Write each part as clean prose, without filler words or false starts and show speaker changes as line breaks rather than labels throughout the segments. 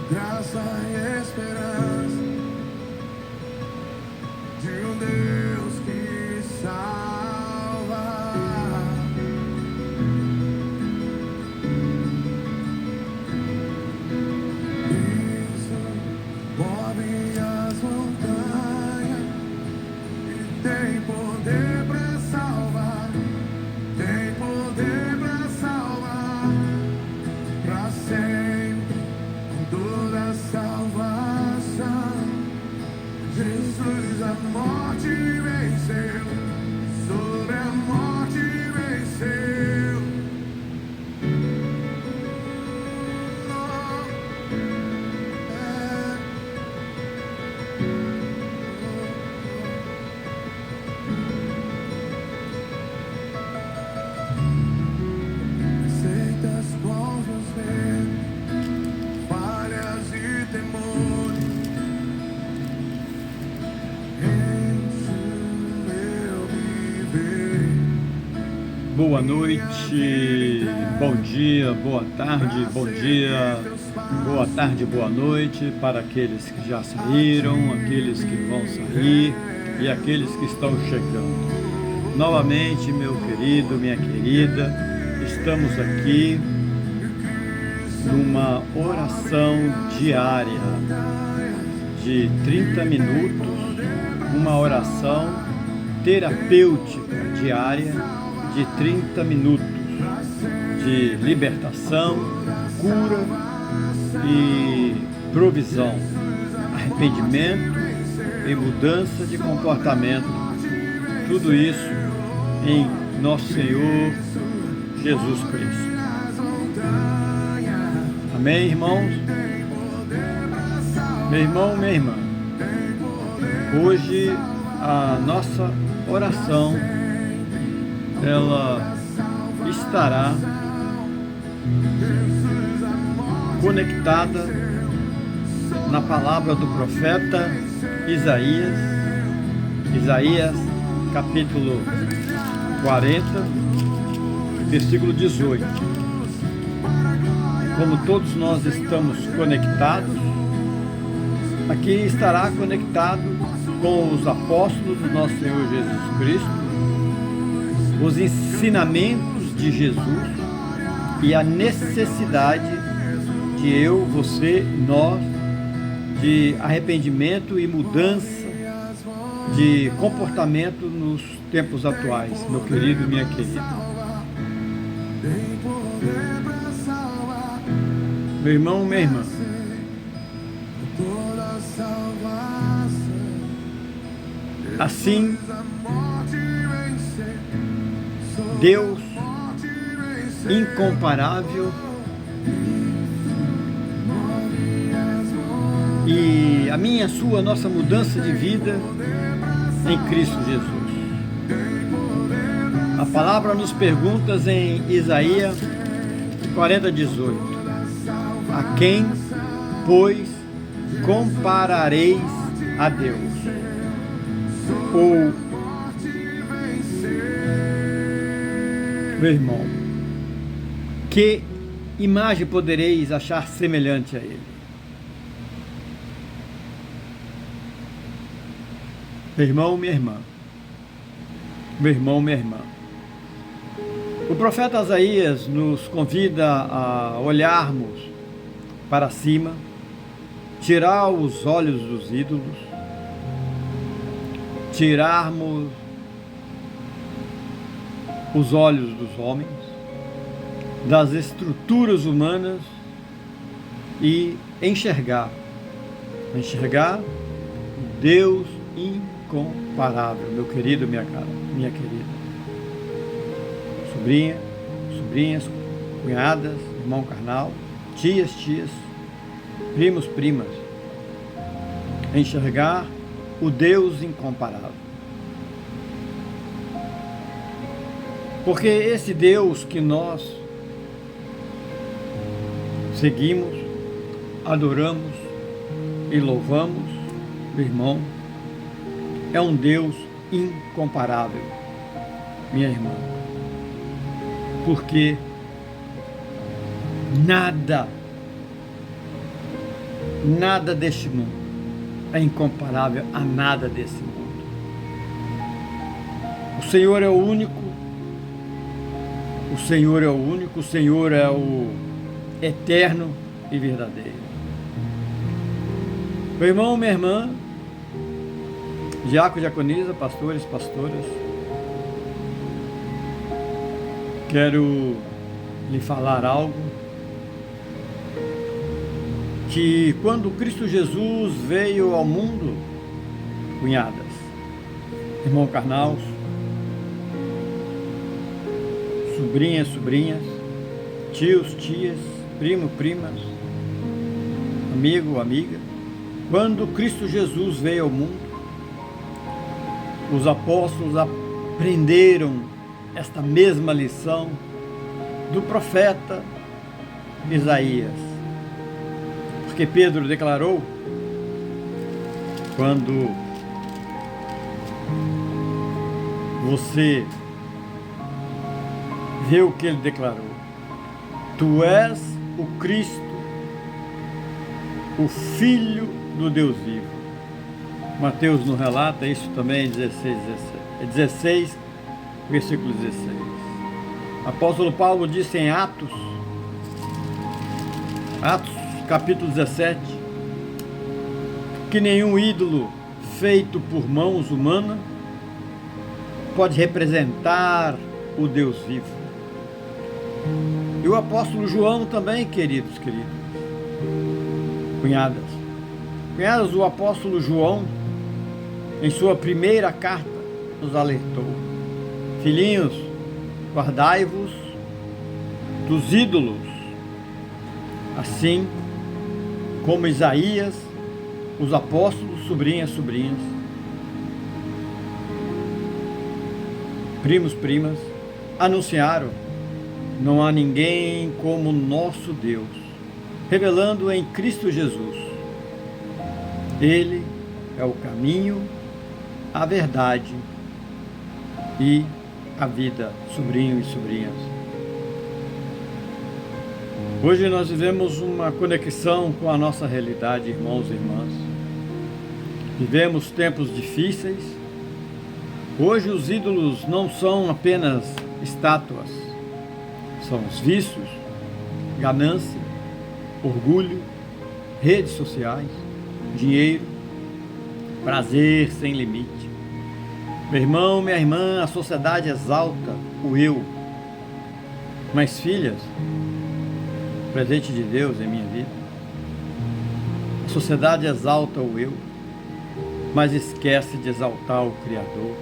graça e esperança de um Deus que salva. Isso move as montanhas e tem poder para salvar, tem poder para salvar para sempre, com toda a salvação. Jesus a morte venceu, sobre a morte venceu. Receitas com os medos, falhas e temores.
Boa noite, bom dia, boa tarde, bom dia, boa tarde, boa noite para aqueles que já saíram, aqueles que vão sair e aqueles que estão chegando. Novamente, meu querido, minha querida, estamos aqui numa oração diária de 30 minutos, uma oração terapêutica diária de 30 minutos de libertação, cura e provisão, arrependimento e mudança de comportamento, tudo isso em nosso Senhor Jesus Cristo. Amém, irmãos? Meu irmão, minha irmã, hoje a nossa oração ela estará conectada na palavra do profeta Isaías capítulo 40, versículo 18. Como todos nós estamos conectados, aqui estará conectado com os apóstolos do nosso Senhor Jesus Cristo, os ensinamentos de Jesus e a necessidade de eu, você, nós, de arrependimento e mudança de comportamento nos tempos atuais, meu querido e minha querida. Meu irmão, minha irmã, assim Deus incomparável e a minha, a sua, nossa mudança de vida em Cristo Jesus. A palavra nos pergunta em Isaías 40, 18: a quem, pois, comparareis a Deus? Ou, meu irmão, que imagem podereis achar semelhante a Ele? Meu irmão, minha irmã, meu irmão, minha irmã, o profeta Isaías nos convida a olharmos para cima, tirar os olhos dos ídolos, tirarmos os olhos dos homens, das estruturas humanas e enxergar o Deus incomparável, meu querido, minha querida, sobrinhas, cunhadas, irmão carnal, tias, primos, primas, enxergar o Deus incomparável. Porque esse Deus que nós seguimos, adoramos e louvamos, meu irmão, é um Deus incomparável, minha irmã. Porque nada Nada deste mundo é incomparável a nada desse mundo. O Senhor é o único, o Senhor é o único, o Senhor é o eterno e verdadeiro. Meu irmão, minha irmã, diácono, diaconisa, pastores, pastoras, quero lhe falar algo que quando Cristo Jesus veio ao mundo, cunhadas, irmão carnal, sobrinhas, sobrinhas, tios, tias, primo, primas, amigo, amiga, quando Cristo Jesus veio ao mundo, os apóstolos aprenderam esta mesma lição do profeta Isaías. Porque Pedro declarou, quando você vê o que ele declarou: Tu és o Cristo, o Filho do Deus vivo. Mateus nos relata isso também, 16, versículo 16. Apóstolo Paulo disse em Atos capítulo 17, que nenhum ídolo feito por mãos humanas pode representar o Deus vivo. E o apóstolo João também, queridos, cunhadas, o apóstolo João, em sua primeira carta, nos alertou: filhinhos, guardai-vos dos ídolos, assim como Isaías, os apóstolos, sobrinhas, primos, primas, anunciaram: não há ninguém como nosso Deus, revelando em Cristo Jesus. Ele é o caminho, a verdade e a vida, sobrinhos e sobrinhas. Hoje nós vivemos uma conexão com a nossa realidade, irmãos e irmãs. Vivemos tempos difíceis. Hoje os ídolos não são apenas estátuas, são os vícios, ganância, orgulho, redes sociais, dinheiro, prazer sem limite. Meu irmão, minha irmã, a sociedade exalta o eu. Mas filhas, presente de Deus em minha vida, a sociedade exalta o eu, mas esquece de exaltar o Criador.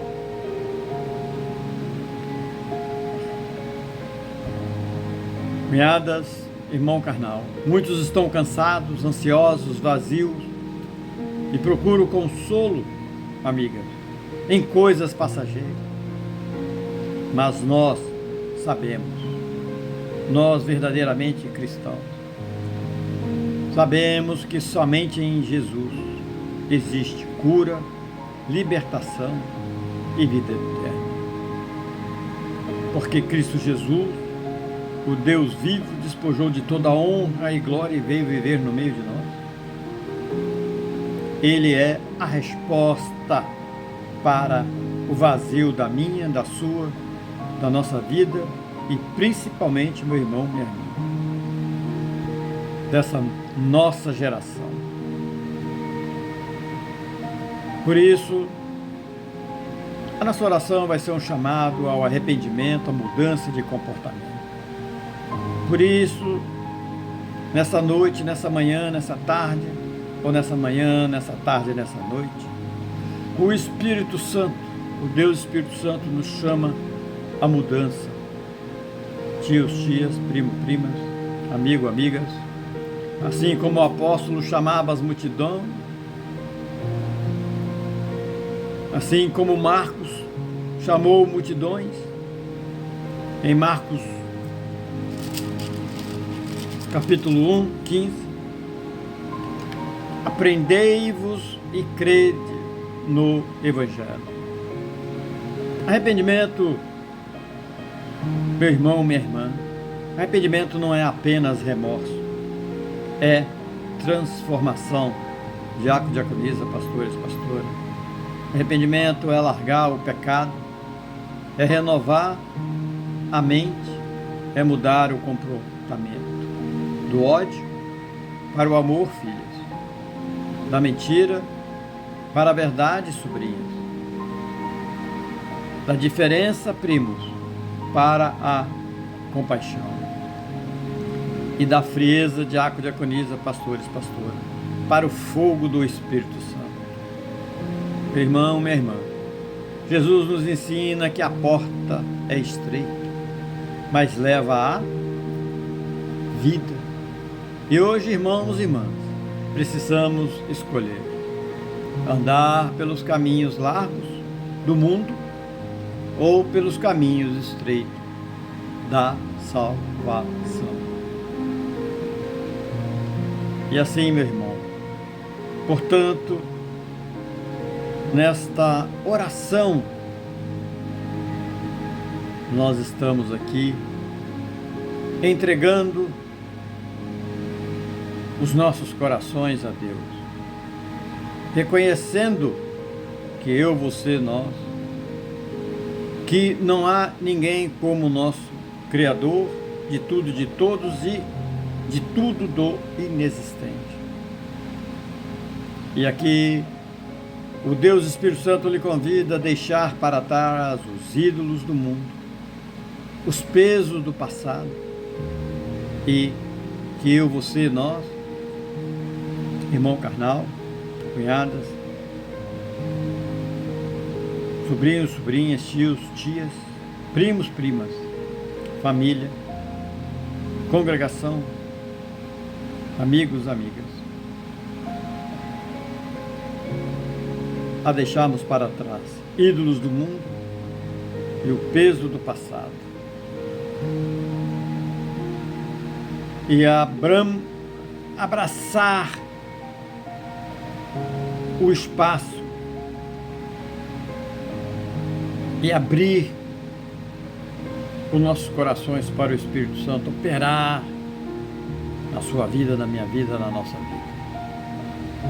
Cunhadas, irmão carnal, muitos estão cansados, ansiosos, vazios e procuram consolo, amiga, em coisas passageiras. Mas nós sabemos, nós verdadeiramente cristãos, sabemos que somente em Jesus existe cura, libertação e vida eterna. Porque Cristo Jesus, o Deus vivo, despojou de toda a honra e glória e veio viver no meio de nós. Ele é a resposta para o vazio da minha, da sua, da nossa vida e principalmente, meu irmão, minha irmã, dessa nossa geração. Por isso, a nossa oração vai ser um chamado ao arrependimento, à mudança de comportamento. Por isso, nessa noite, nessa manhã, nessa tarde, ou nessa manhã, nessa tarde, nessa noite, o Espírito Santo, o Deus Espírito Santo nos chama à mudança. Tios, tias, primo, primas, amigo, amigas, assim como o apóstolo chamava as multidões, assim como Marcos chamou multidões, em Marcos capítulo 1, 15, aprendei-vos e crede no Evangelho. Arrependimento, meu irmão, minha irmã, arrependimento não é apenas remorso, é transformação, diácono, diaconisa, pastores, pastora. Arrependimento é largar o pecado, é renovar a mente, é mudar o comportamento. Do ódio para o amor, filhas. Da mentira para a verdade, sobrinhas. Da diferença, primos, para a compaixão. E da frieza, diácono, diaconisa, pastores, pastora, para o fogo do Espírito Santo. Meu irmão, minha irmã, Jesus nos ensina que a porta é estreita, mas leva à vida. E hoje, irmãos e irmãs, precisamos escolher andar pelos caminhos largos do mundo ou pelos caminhos estreitos da salvação. E assim, meu irmão, portanto, nesta oração, nós estamos aqui entregando os nossos corações a Deus, reconhecendo que eu, você, nós, que não há ninguém como o nosso Criador de tudo, de todos e de tudo do inexistente. E aqui o Deus Espírito Santo lhe convida a deixar para trás os ídolos do mundo, os pesos do passado, e que eu, você, nós, irmão carnal, cunhadas, sobrinhos, sobrinhas, tios, tias, primos, primas, família, congregação, amigos, amigas, a deixarmos para trás ídolos do mundo e o peso do passado, e abraçar o espaço e abrir os nossos corações para o Espírito Santo operar na sua vida, na minha vida, na nossa vida.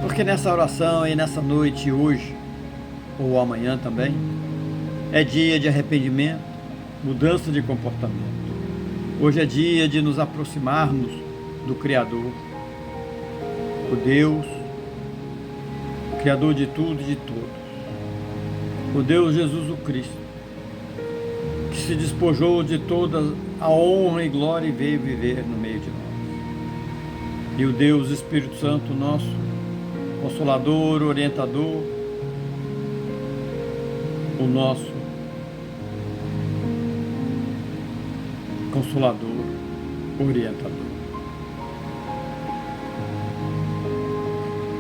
Porque nessa oração e nessa noite, hoje, ou amanhã também, é dia de arrependimento, mudança de comportamento. Hoje é dia de nos aproximarmos do Criador, o Deus, o Criador de tudo e de todos, o Deus Jesus o Cristo, que se despojou de toda a honra e glória e veio viver no meio de nós. E o Deus Espírito Santo, nosso Consolador, orientador, o nosso Consolador, orientador.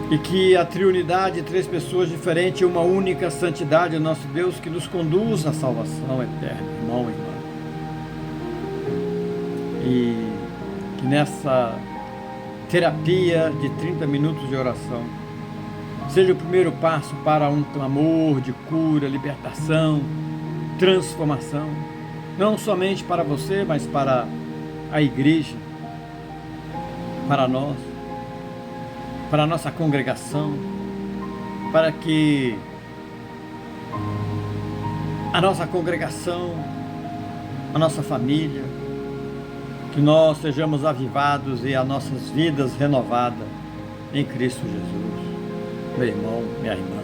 E que a triunidade, três pessoas diferentes, uma única santidade, o nosso Deus, que nos conduz à salvação eterna, irmão e irmã. E que nessa terapia de 30 minutos de oração seja o primeiro passo para um clamor de cura, libertação, transformação, não somente para você, mas para a igreja, para nós, para a nossa congregação, para que a nossa congregação, a nossa família, que nós sejamos avivados e as nossas vidas renovadas em Cristo Jesus. Meu irmão, minha irmã,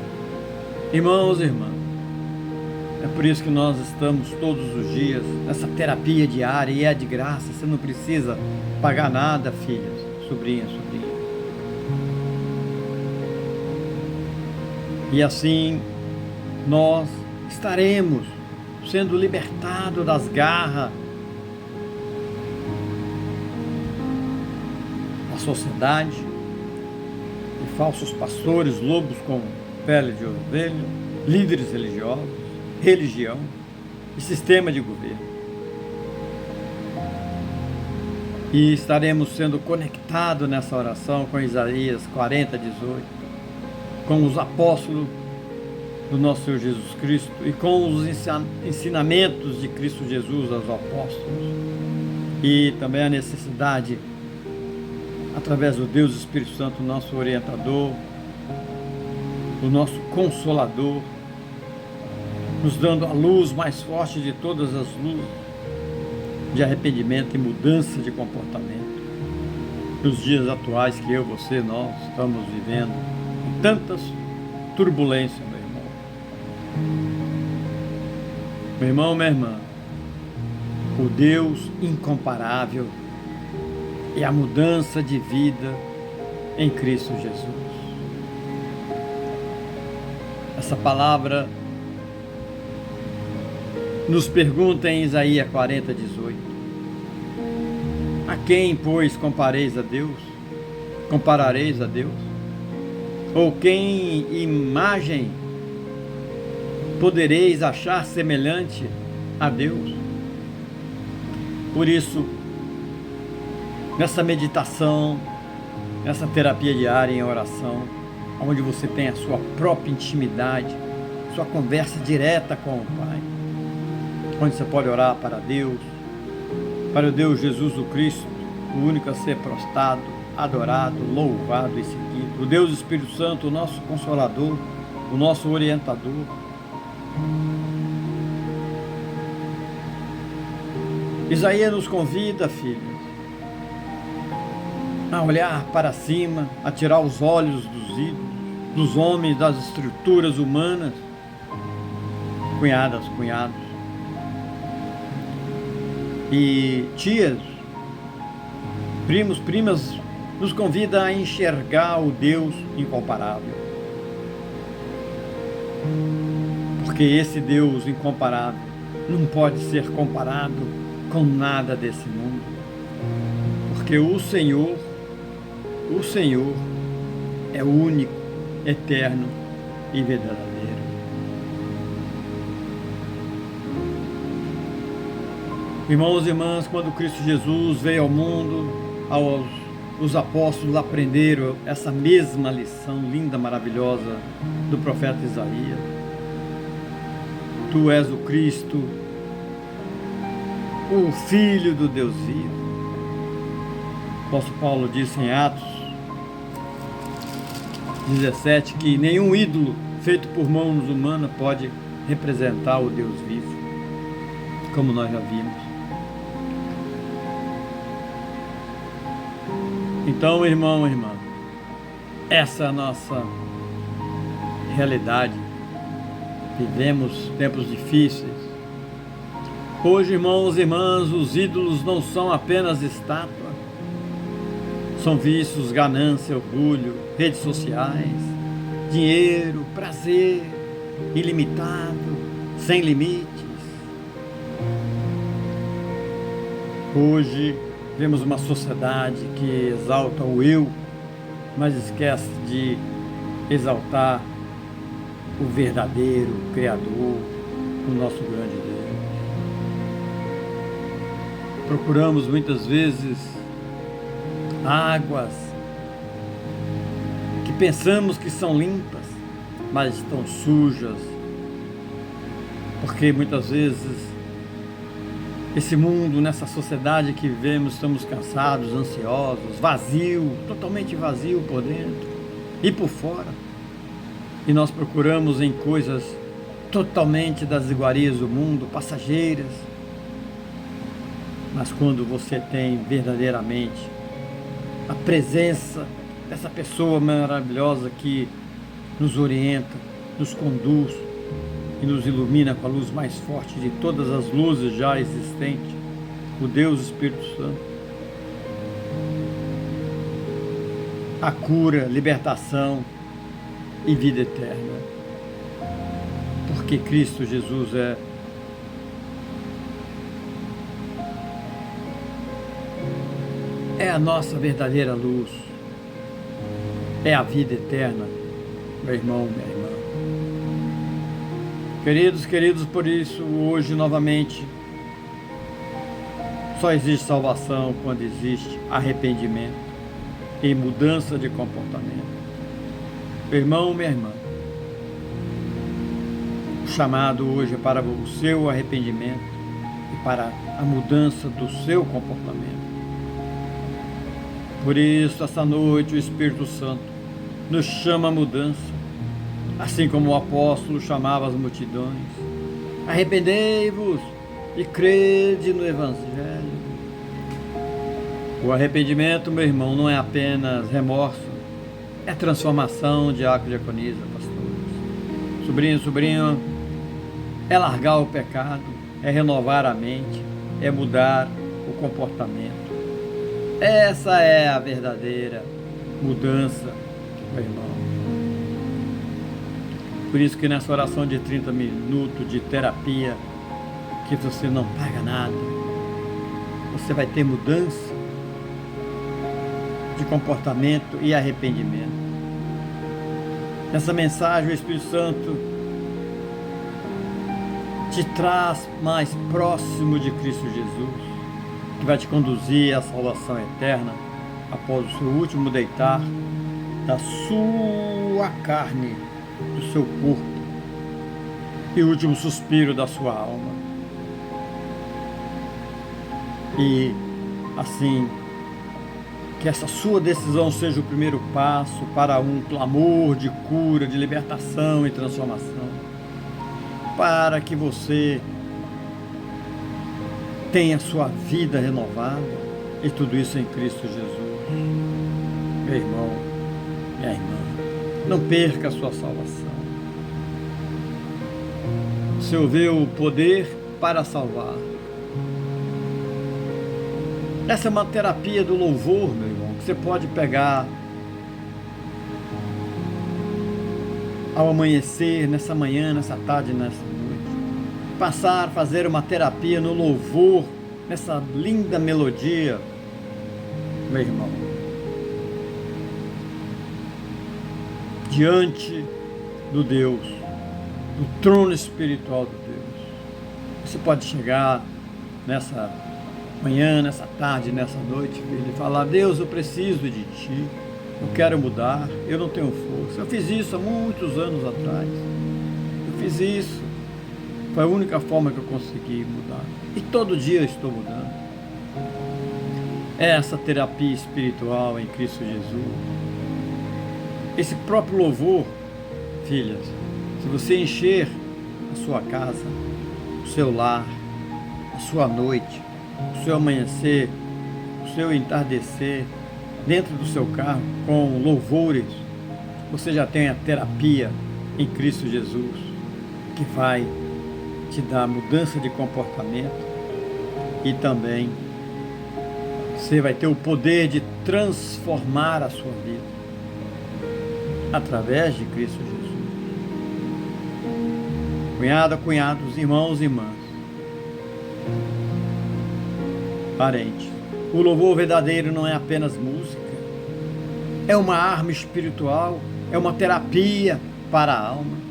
irmãos e irmãs, é por isso que nós estamos todos os dias nessa terapia diária, e é de graça, você não precisa pagar nada, filhas, sobrinhas, sobrinhos. E assim nós estaremos sendo libertados das garras da sociedade, de falsos pastores, lobos com pele de ovelha, líderes religiosos, religião e sistema de governo. E estaremos sendo conectados nessa oração com Isaías 40:18, com os apóstolos do nosso Senhor Jesus Cristo e com os ensinamentos de Cristo Jesus aos apóstolos, e também a necessidade através do Deus Espírito Santo, nosso orientador, o nosso consolador, nos dando a luz mais forte de todas as luzes, de arrependimento e mudança de comportamento. Nos dias atuais que eu, você, nós estamos vivendo, com tantas turbulências, meu irmão. Meu irmão, minha irmã, o Deus incomparável é a mudança de vida em Cristo Jesus. Essa palavra nos pergunta em Isaías 40:18: a quem, pois, comparareis a Deus? Comparareis a Deus? Ou quem imagem podereis achar semelhante a Deus? Por isso, nessa meditação, nessa terapia diária em oração, onde você tem a sua própria intimidade, sua conversa direta com o Pai, onde você pode orar para Deus, para o Deus Jesus o Cristo, o único a ser prostrado, adorado, louvado e seguido, o Deus Espírito Santo, o nosso Consolador, o nosso orientador. Isaías nos convida, filhos, a olhar para cima, a tirar os olhos dos ídolos, dos homens, das estruturas humanas. Cunhadas, cunhados e tias, primos, primas, nos convida a enxergar o Deus incomparável. Porque esse Deus incomparável não pode ser comparado com nada desse mundo. Porque o Senhor é único, eterno e verdadeiro. Irmãos e irmãs, quando Cristo Jesus veio ao mundo, os apóstolos aprenderam essa mesma lição linda, maravilhosa do profeta Isaías. Tu és o Cristo, o Filho do Deus vivo. O apóstolo Paulo disse em Atos 17 que nenhum ídolo feito por mãos humanas pode representar o Deus vivo, como nós já vimos. Então, irmão, irmã, essa é a nossa realidade. Vivemos tempos difíceis. Hoje, irmãos e irmãs, os ídolos não são apenas estátuas. São vícios, ganância, orgulho, redes sociais, dinheiro, prazer ilimitado, sem limites. Hoje vemos uma sociedade que exalta o eu, mas esquece de exaltar o verdadeiro Criador, o nosso grande Deus. Procuramos muitas vezes águas que pensamos que são limpas, mas estão sujas, porque muitas vezes esse mundo, nessa sociedade que vivemos, estamos cansados, ansiosos, vazio, totalmente vazio por dentro e por fora. E nós procuramos em coisas totalmente das iguarias do mundo, passageiras. Mas quando você tem verdadeiramente a presença dessa pessoa maravilhosa que nos orienta, nos conduz e nos ilumina com a luz mais forte de todas as luzes já existentes, o Deus Espírito Santo, a cura, libertação e vida eterna, porque Cristo Jesus é a nossa verdadeira luz, é a vida eterna, meu irmão, minha irmã. Queridos, por isso, hoje, novamente, só existe salvação quando existe arrependimento e mudança de comportamento. Meu irmão, minha irmã, o chamado hoje é para o seu arrependimento e para a mudança do seu comportamento. Por isso, essa noite, o Espírito Santo nos chama à mudança, assim como o apóstolo chamava as multidões. Arrependei-vos e crede no Evangelho. O arrependimento, meu irmão, não é apenas remorso, é transformação, diácono, diaconisa, pastores. Sobrinho, sobrinho, é largar o pecado, é renovar a mente, é mudar o comportamento. Essa é a verdadeira mudança, meu irmão. Por isso que nessa oração de 30 minutos de terapia, que você não paga nada, você vai ter mudança de comportamento e arrependimento. Nessa mensagem, o Espírito Santo te traz mais próximo de Cristo Jesus, que vai te conduzir à salvação eterna após o seu último deitar da sua carne, do seu corpo e o último suspiro da sua alma. E assim, que essa sua decisão seja o primeiro passo para um clamor de cura, de libertação e transformação, para que você tenha sua vida renovada, e tudo isso em Cristo Jesus. Meu irmão, minha irmã, não perca a sua salvação. Você ouviu o poder para salvar. Essa é uma terapia do louvor, meu irmão, que você pode pegar ao amanhecer, nessa manhã, nessa tarde, nessa noite. Passar a fazer uma terapia no louvor, nessa linda melodia, meu irmão. Diante do Deus, do trono espiritual de Deus. Você pode chegar nessa manhã, nessa tarde, nessa noite, filho, e falar: Deus, eu preciso de Ti, eu quero mudar, eu não tenho força. Eu fiz isso há muitos anos atrás, eu fiz isso, foi a única forma que eu consegui mudar, e todo dia eu estou mudando. Essa terapia espiritual em Cristo Jesus, esse próprio louvor, filhas, se você encher a sua casa, o seu lar, a sua noite, o seu amanhecer, o seu entardecer, dentro do seu carro, com louvores, você já tem a terapia em Cristo Jesus, que vai te dar mudança de comportamento, e também você vai ter o poder de transformar a sua vida através de Cristo Jesus. Cunhada, cunhados, irmãos e irmãs, parentes, o louvor verdadeiro não é apenas música, é uma arma espiritual, é uma terapia para a alma.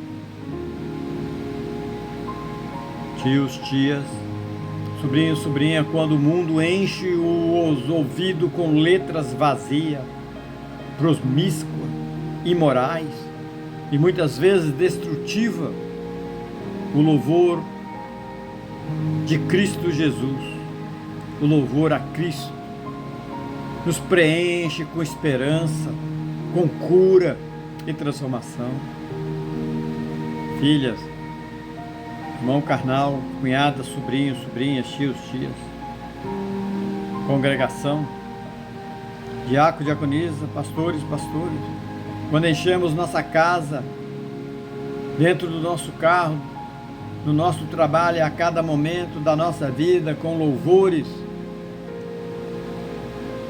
Tios, tias, sobrinho, sobrinha, quando o mundo enche os ouvidos com letras vazias, promíscuas, imorais e muitas vezes destrutivas, o louvor de Cristo Jesus, o louvor a Cristo, nos preenche com esperança, com cura e transformação. Filhas, irmão carnal, cunhadas, sobrinhos, sobrinhas, tios, tias, congregação, diácono, diaconisa, pastores, pastores, quando enchemos nossa casa, dentro do nosso carro, no nosso trabalho, a cada momento da nossa vida, com louvores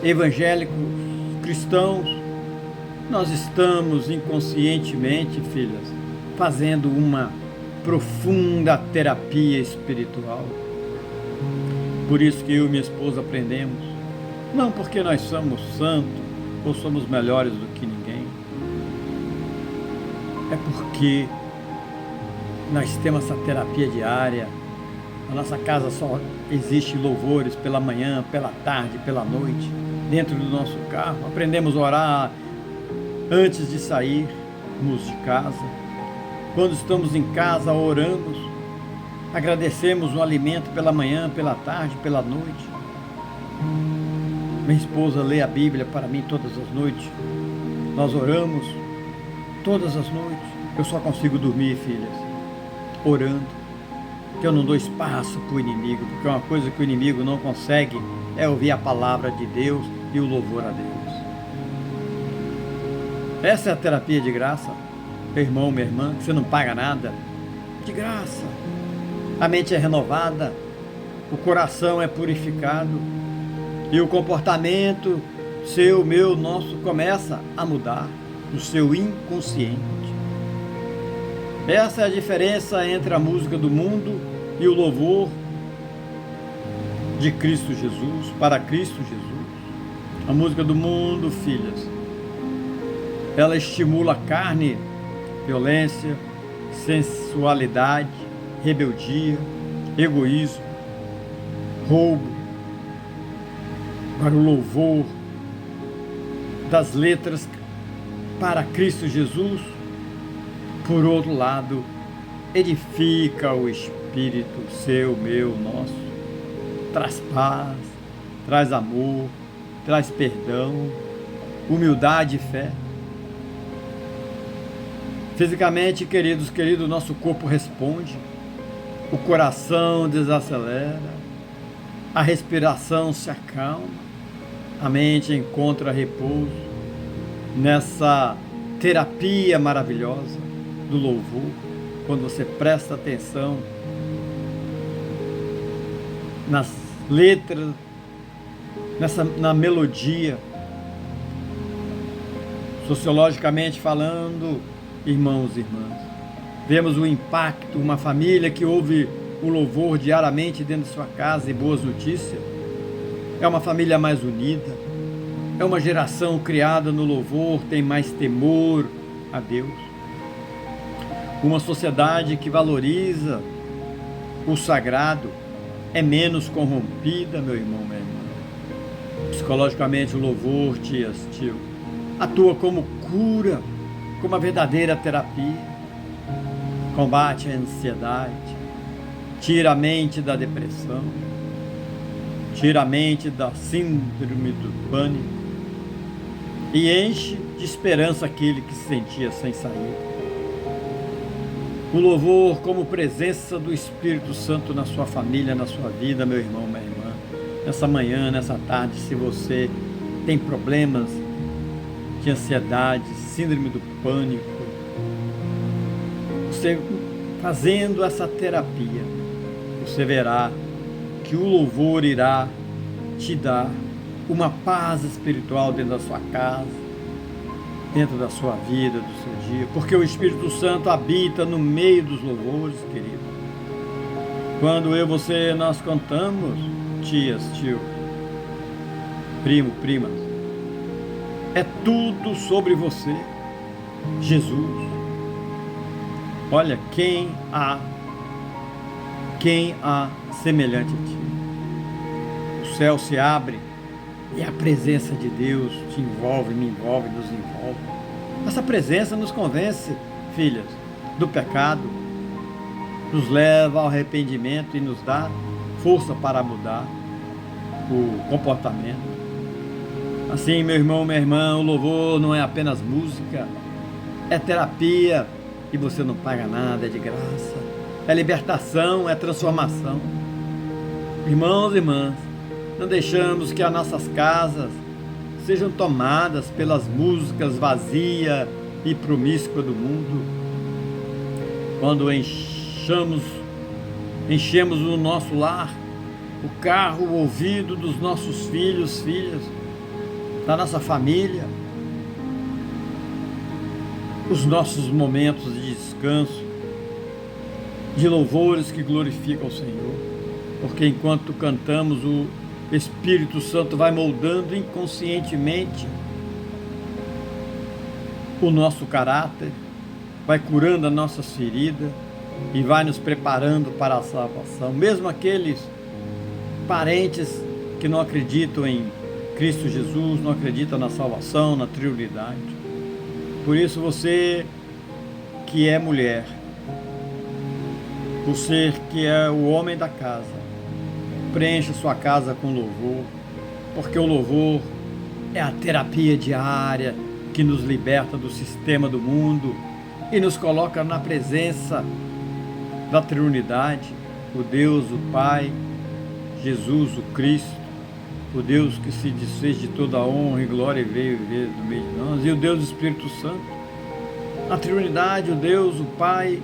evangélicos, cristãos, nós estamos inconscientemente, filhas, fazendo uma profunda terapia espiritual. Por isso que eu e minha esposa aprendemos, não porque nós somos santos ou somos melhores do que ninguém, é porque nós temos essa terapia diária. Na nossa casa só existe louvores pela manhã, pela tarde, pela noite, dentro do nosso carro. Aprendemos a orar antes de sairmos de casa. Quando estamos em casa, oramos, agradecemos o alimento pela manhã, pela tarde, pela noite. Minha esposa lê a Bíblia para mim todas as noites. Nós oramos todas as noites. Eu só consigo dormir, filhas, orando. Que eu não dou espaço para o inimigo, porque uma coisa que o inimigo não consegue é ouvir a palavra de Deus e o louvor a Deus. Essa é a terapia de graça, meu irmão, minha irmã, que você não paga nada. De graça. A mente é renovada, o coração é purificado e o comportamento seu, meu, nosso começa a mudar no seu inconsciente. Essa é a diferença entre a música do mundo e o louvor de Cristo Jesus, para Cristo Jesus. A música do mundo, filhas, ela estimula a carne, violência, sensualidade, rebeldia, egoísmo, roubo. Para o louvor das letras para Cristo Jesus, por outro lado, edifica o espírito seu, meu, nosso, traz paz, traz amor, traz perdão, humildade e fé. Fisicamente, queridos, nosso corpo responde, o coração desacelera, a respiração se acalma, a mente encontra repouso nessa terapia maravilhosa do louvor, quando você presta atenção nas letras, na melodia. Sociologicamente falando, irmãos e irmãs, vemos o impacto, uma família que ouve o louvor diariamente dentro de sua casa e boas notícias, é uma família mais unida, é uma geração criada no louvor, tem mais temor a Deus. Uma sociedade que valoriza o sagrado é menos corrompida, meu irmão, minha irmã. Psicologicamente, o louvor, tias, tio, atua como cura, como uma verdadeira terapia. Combate a ansiedade, tira a mente da depressão, tira a mente da síndrome do pânico e enche de esperança aquele que se sentia sem saída. O louvor como presença do Espírito Santo na sua família, na sua vida, meu irmão, minha irmã. Nessa manhã, nessa tarde, se você tem problemas de ansiedade, síndrome do pânico, você fazendo essa terapia, você verá que o louvor irá te dar uma paz espiritual dentro da sua casa, dentro da sua vida, do seu dia, porque o Espírito Santo habita no meio dos louvores, querido. Quando eu, você, nós cantamos, tias, tio, primo, primas, é tudo sobre você, Jesus. Olha, quem há semelhante a ti? O céu se abre e a presença de Deus te envolve, me envolve, nos envolve. Essa presença nos convence, filhas, do pecado, nos leva ao arrependimento e nos dá força para mudar o comportamento. Assim, meu irmão, minha irmã, o louvor não é apenas música, é terapia e você não paga nada, é de graça. É libertação, é transformação. Irmãos e irmãs, não deixamos que as nossas casas sejam tomadas pelas músicas vazias e promíscuas do mundo. Quando enchemos o nosso lar, o carro, o ouvido dos nossos filhos, filhas, da nossa família, os nossos momentos de descanso, de louvores que glorificam o Senhor, porque enquanto cantamos, o Espírito Santo vai moldando inconscientemente o nosso caráter, vai curando as nossas feridas e vai nos preparando para a salvação. Mesmo aqueles parentes que não acreditam em Cristo Jesus, não acreditam na salvação, na triniidade. Por isso, você que é mulher, você que é o homem da casa, preencha sua casa com louvor, porque o louvor é a terapia diária que nos liberta do sistema do mundo e nos coloca na presença da Trindade, o Deus, o Pai, Jesus, o Cristo, o Deus que se desfez de toda honra e glória e veio viver no meio de nós, e o Deus do Espírito Santo, a Trindade, o Deus, o Pai,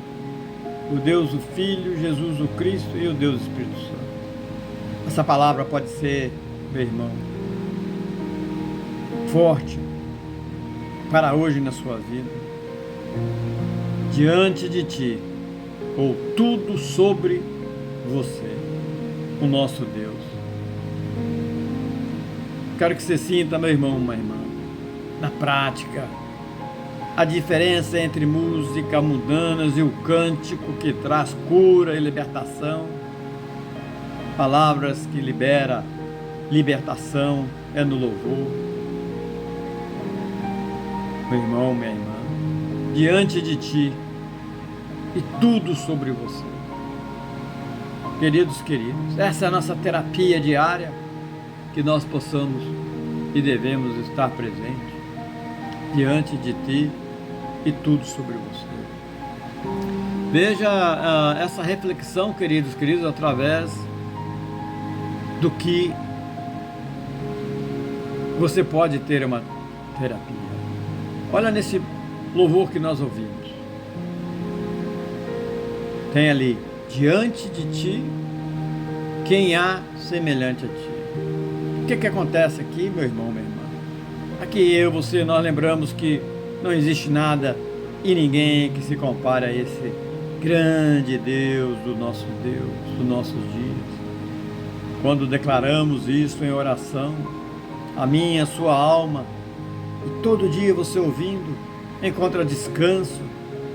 o Deus, o Filho, Jesus, o Cristo e o Deus do Espírito Santo. Essa palavra pode ser, meu irmão, forte para hoje na sua vida. Diante de ti, ou tudo sobre você, o nosso Deus. Quero que você sinta, meu irmão, minha irmã, na prática, a diferença entre música mundanas e o cântico que traz cura e libertação. Palavras que libera libertação é no louvor. Meu irmão, minha irmã, diante de ti e tudo sobre você. Queridos, essa é a nossa terapia diária, que nós possamos e devemos estar presentes diante de ti e tudo sobre você. Veja essa reflexão, queridos, através do que você pode ter uma terapia. Olha nesse louvor que nós ouvimos. Tem ali, diante de ti, quem há semelhante a ti. O que acontece aqui, meu irmão, minha irmã? Aqui eu, você, nós lembramos que não existe nada e ninguém que se compare a esse grande Deus, dos nossos dias. Quando declaramos isso em oração, a minha, a sua alma, e todo dia você ouvindo, encontra descanso,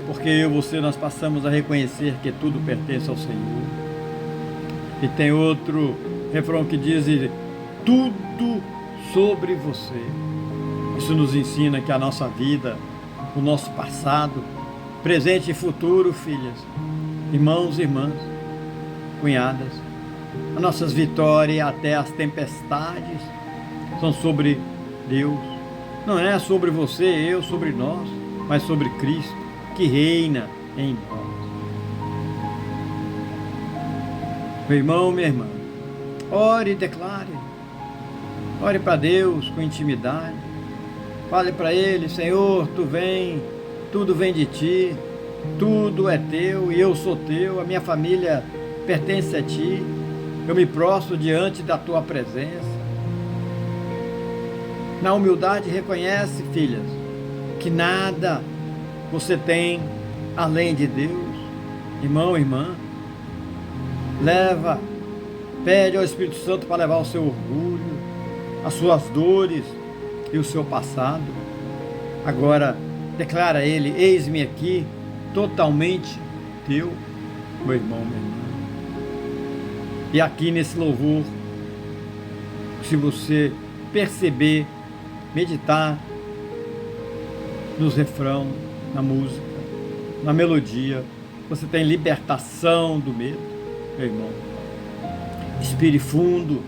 porque eu e você, nós passamos a reconhecer que tudo pertence ao Senhor. E tem outro refrão que diz, tudo sobre você. Isso nos ensina que a nossa vida, o nosso passado, presente e futuro, filhas, irmãos e irmãs, cunhadas, as nossas vitórias e até as tempestades são sobre Deus. Não é sobre você, eu, sobre nós, mas sobre Cristo, que reina em nós. Meu irmão, minha irmã, ore e declare. Ore para Deus com intimidade. Fale para Ele, Senhor, Tu vem, tudo vem de Ti, tudo é Teu e eu sou Teu, a minha família pertence a Ti, eu me prostro diante da Tua presença. Na humildade reconhece, filhas, que nada você tem além de Deus. Irmão, irmã, pede ao Espírito Santo para levar o seu orgulho, as suas dores e o seu passado. Agora, declara a Ele, eis-me aqui, totalmente Teu, meu irmão, minha irmã. E aqui nesse louvor, se você perceber, meditar nos refrãos, na música, na melodia, você tem libertação do medo, meu irmão. Respire fundo,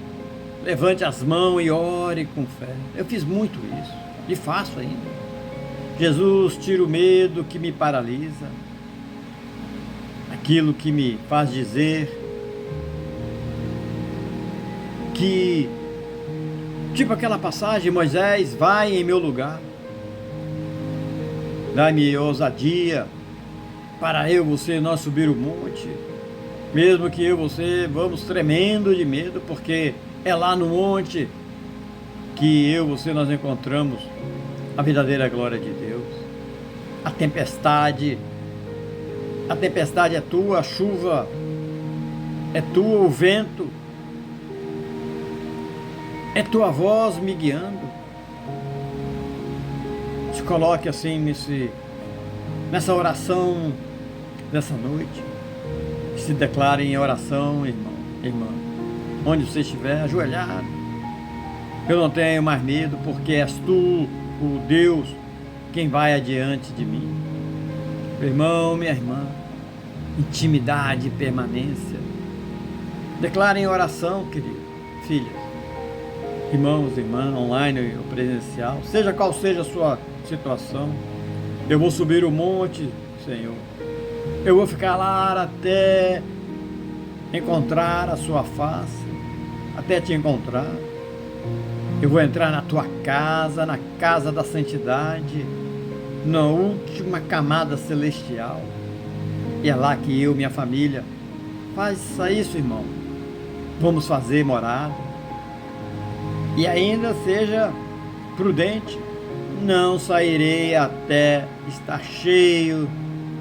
levante as mãos e ore com fé. Eu fiz muito isso e faço ainda. Jesus, tira o medo que me paralisa, aquilo que me faz dizer que, tipo aquela passagem, Moisés, vai em meu lugar, dá-me ousadia para eu e você nós subir o monte, mesmo que eu e você vamos tremendo de medo, porque é lá no monte que eu e você nós encontramos a verdadeira glória de Deus. A tempestade é tua, a chuva é tua, o vento é tua voz me guiando. Se coloque assim nessa oração dessa noite. Se declare em oração, irmão, irmã. Onde você estiver, ajoelhado. Eu não tenho mais medo, porque és tu, o Deus, quem vai adiante de mim. Meu irmão, minha irmã, intimidade e permanência. Declare em oração, querido, filhas. irmãos, irmãs, online ou presencial, seja qual seja a sua situação, eu vou subir o monte, Senhor. Eu vou ficar lá até encontrar a sua face, até te encontrar. Eu vou entrar na tua casa, na casa da santidade, na última camada celestial. E é lá que eu, minha família, faça isso, irmão. Vamos fazer morada. E ainda seja prudente. Não sairei até estar cheio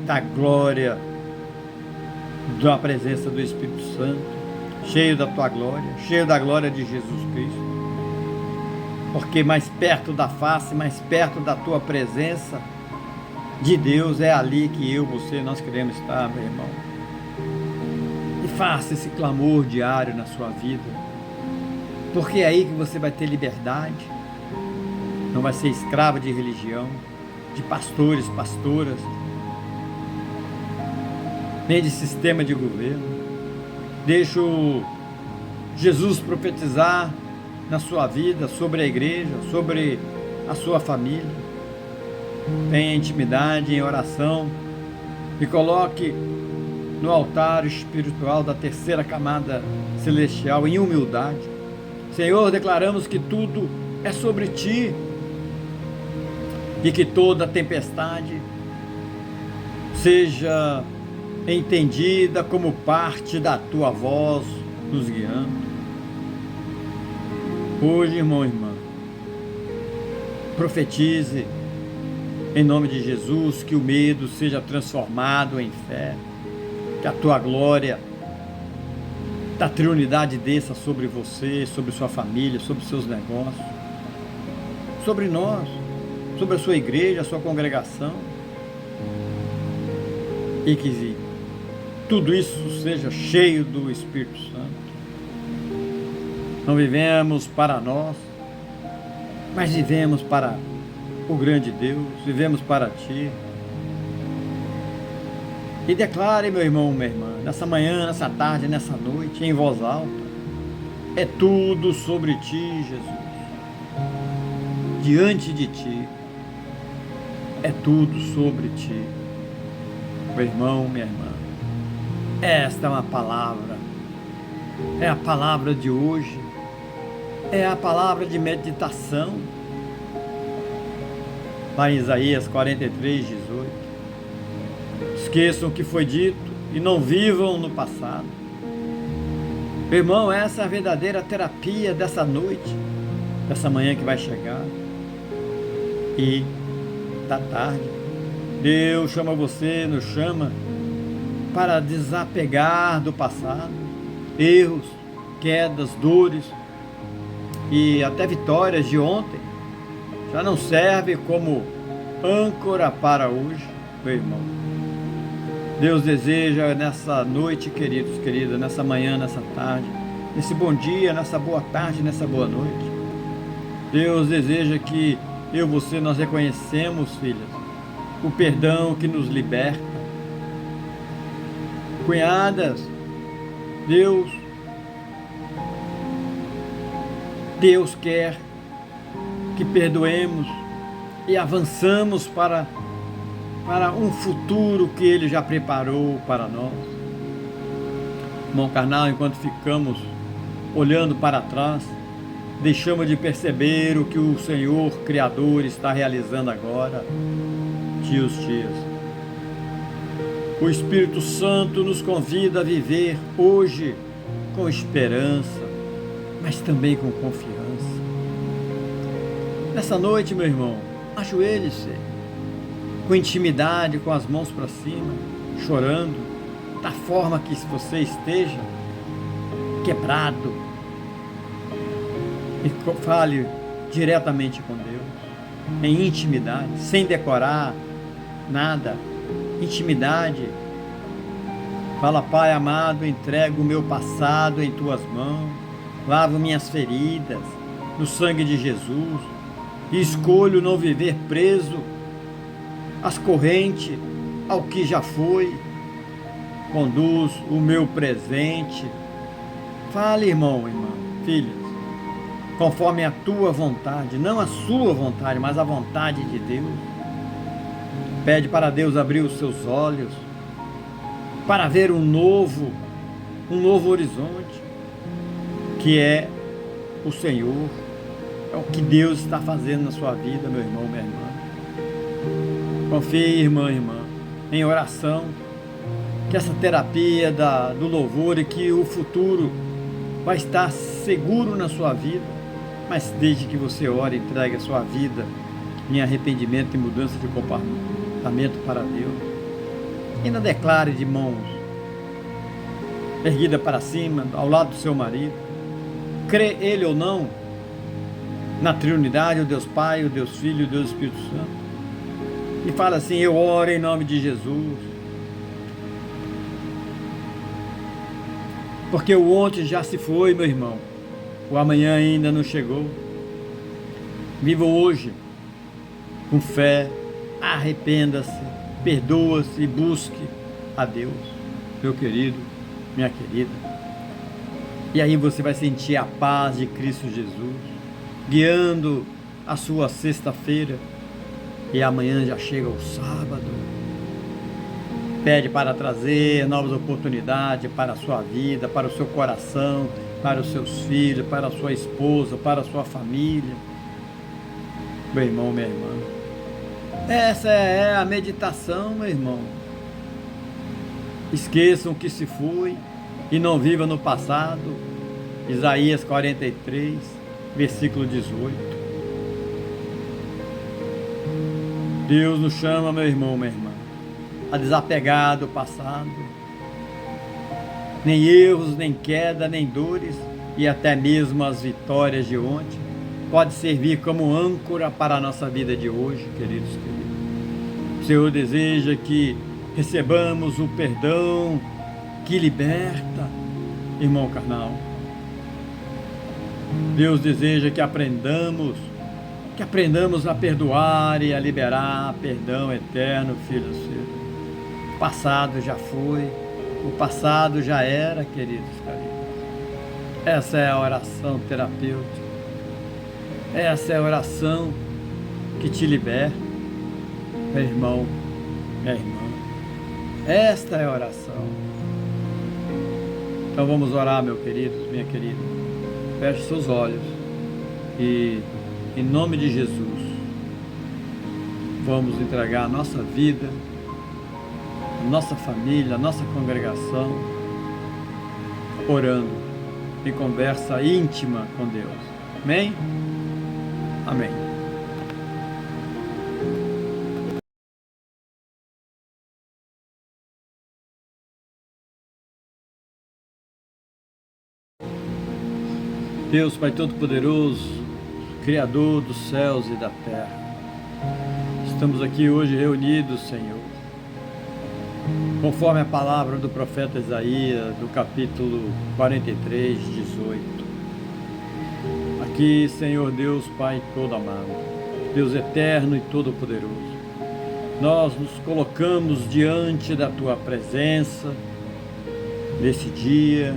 da glória, da presença do Espírito Santo, cheio da tua glória, cheio da glória de Jesus Cristo. Porque mais perto da face, mais perto da tua presença de Deus, é ali que eu, você, nós queremos estar, meu irmão. E faça esse clamor diário na sua vida, porque é aí que você vai ter liberdade, não vai ser escravo de religião, de pastores, pastoras, nem de sistema de governo. Deixa o Jesus profetizar na sua vida, sobre a igreja, sobre a sua família. Tenha intimidade em oração e coloque no altar espiritual da terceira camada celestial em humildade. Senhor, declaramos que tudo é sobre ti e que toda tempestade seja entendida como parte da tua voz nos guiando. Hoje, irmão e irmã, profetize em nome de Jesus que o medo seja transformado em fé, que a tua glória da triunidade desça sobre você, sobre sua família, sobre seus negócios, sobre nós, sobre a sua igreja, a sua congregação, e que tudo isso seja cheio do Espírito Santo. Não vivemos para nós, mas vivemos para o grande Deus, vivemos para ti. E declare, meu irmão, minha irmã, nessa manhã, nessa tarde, nessa noite, em voz alta: é tudo sobre ti, Jesus. Diante de ti, é tudo sobre ti. Meu irmão, minha irmã, esta é uma palavra, é a palavra de hoje, é a palavra de meditação. Lá em Isaías 43, 18. Esqueçam o que foi dito e não vivam no passado. Meu irmão, essa é a verdadeira terapia dessa noite, dessa manhã que vai chegar e da tarde. Deus chama você, nos chama para desapegar do passado, erros, quedas, dores e até vitórias de ontem. Já não serve como âncora para hoje, meu irmão. Deus deseja nessa noite, queridos, queridas, nessa manhã, nessa tarde, nesse bom dia, nessa boa tarde, nessa boa noite. Deus deseja que eu e você, nós reconhecemos, filhas, o perdão que nos liberta. Cunhadas, Deus quer que perdoemos e avançamos para um futuro que Ele já preparou para nós. Irmão carnal, enquanto ficamos olhando para trás, deixamos de perceber o que o Senhor Criador está realizando agora, tios. O Espírito Santo nos convida a viver hoje com esperança, mas também com confiança. Nessa noite, meu irmão, ajoelhe-se com intimidade, com as mãos para cima, chorando, da forma que você esteja, quebrado, e fale diretamente com Deus, em intimidade, sem decorar nada, intimidade. Fala: Pai amado, entrego o meu passado em tuas mãos, lavo minhas feridas no sangue de Jesus e escolho não viver preso às correntes, ao que já foi. Conduz o meu presente. Fale, irmão, irmã, filhas, conforme a tua vontade, não a sua vontade, mas a vontade de Deus. Pede para Deus abrir os seus olhos para ver um novo horizonte, que é o Senhor, é o que Deus está fazendo na sua vida, meu irmão, minha irmã. Confie, irmã, em oração, que essa terapia do louvor e que o futuro vai estar seguro na sua vida, mas desde que você ore, entregue a sua vida em arrependimento e mudança de comportamento para Deus. Ainda declare de mãos erguida para cima, ao lado do seu marido, crê ele ou não na Trindade, o Deus Pai, o Deus Filho, o Deus Espírito Santo, e fala assim: eu oro em nome de Jesus, porque o ontem já se foi, meu irmão, o amanhã ainda não chegou. Viva hoje com fé, arrependa-se, perdoa-se e busque a Deus, meu querido, minha querida. E aí você vai sentir a paz de Cristo Jesus guiando a sua sexta-feira, e amanhã já chega o sábado. Pede para trazer novas oportunidades para a sua vida, para o seu coração, para os seus filhos, para a sua esposa, para a sua família. Meu irmão, minha irmã, essa é a meditação, meu irmão. Esqueçam o que se foi e não viva no passado. Isaías 43, versículo 18. Deus nos chama, meu irmão, minha irmã, a desapegar do passado. Nem erros, nem queda, nem dores, e até mesmo as vitórias de ontem pode servir como âncora para a nossa vida de hoje, queridos. O Senhor deseja que recebamos o perdão que liberta, irmão carnal. Deus deseja que aprendamos a perdoar e a liberar perdão eterno, filho seu. O passado já foi, o passado já era, queridos. Essa é a oração terapêutica. Essa é a oração que te liberta, meu irmão, minha irmã. Esta é a oração. Então vamos orar, meu querido, minha querida. Feche seus olhos e, em nome de Jesus, vamos entregar a nossa vida, a nossa família, a nossa congregação, orando em conversa íntima com Deus. Amém? Amém. Deus Pai Todo-Poderoso, Criador dos céus e da terra, estamos aqui hoje reunidos, Senhor, conforme a palavra do profeta Isaías, do capítulo 43, 18. Aqui, Senhor Deus Pai Todo-Amado, Deus Eterno e Todo-Poderoso, nós nos colocamos diante da Tua presença, nesse dia,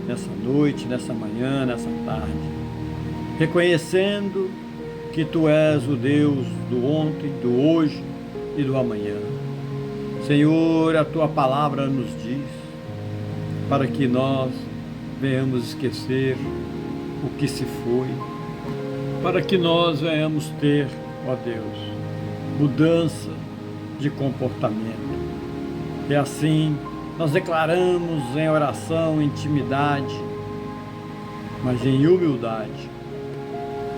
nessa noite, nessa manhã, nessa tarde, reconhecendo que Tu és o Deus do ontem, do hoje e do amanhã. Senhor, a Tua palavra nos diz para que nós venhamos esquecer o que se foi, para que nós venhamos ter, ó Deus, mudança de comportamento. E assim nós declaramos em oração, intimidade, mas em humildade,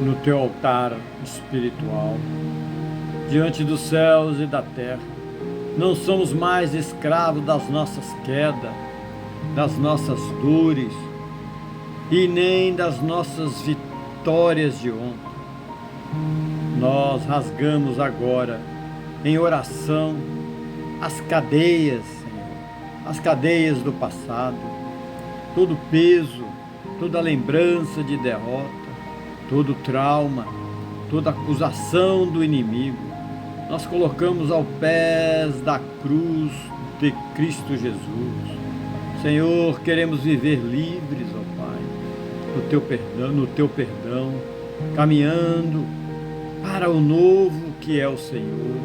no Teu altar espiritual, diante dos céus e da terra. Não somos mais escravos das nossas quedas, das nossas dores e nem das nossas vitórias de ontem. Nós rasgamos agora, em oração, as cadeias, as cadeias do passado, todo peso, toda lembrança de derrota, todo trauma, toda acusação do inimigo, nós colocamos aos pés da cruz de Cristo Jesus. Senhor, queremos viver livres, ó Pai, no teu perdão, caminhando para o novo que é o Senhor.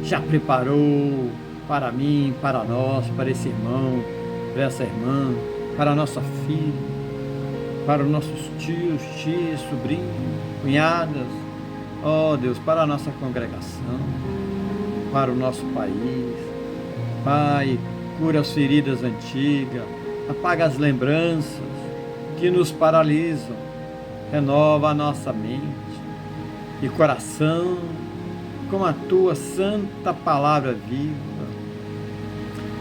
Já preparou para mim, para nós, para esse irmão, para essa irmã, para a nossa filha, para os nossos tios, tias, sobrinhos, cunhadas, ó Deus, para a nossa congregação, para o nosso país. Pai, cura as feridas antigas, apaga as lembranças que nos paralisam, renova a nossa mente e coração com a tua santa palavra viva.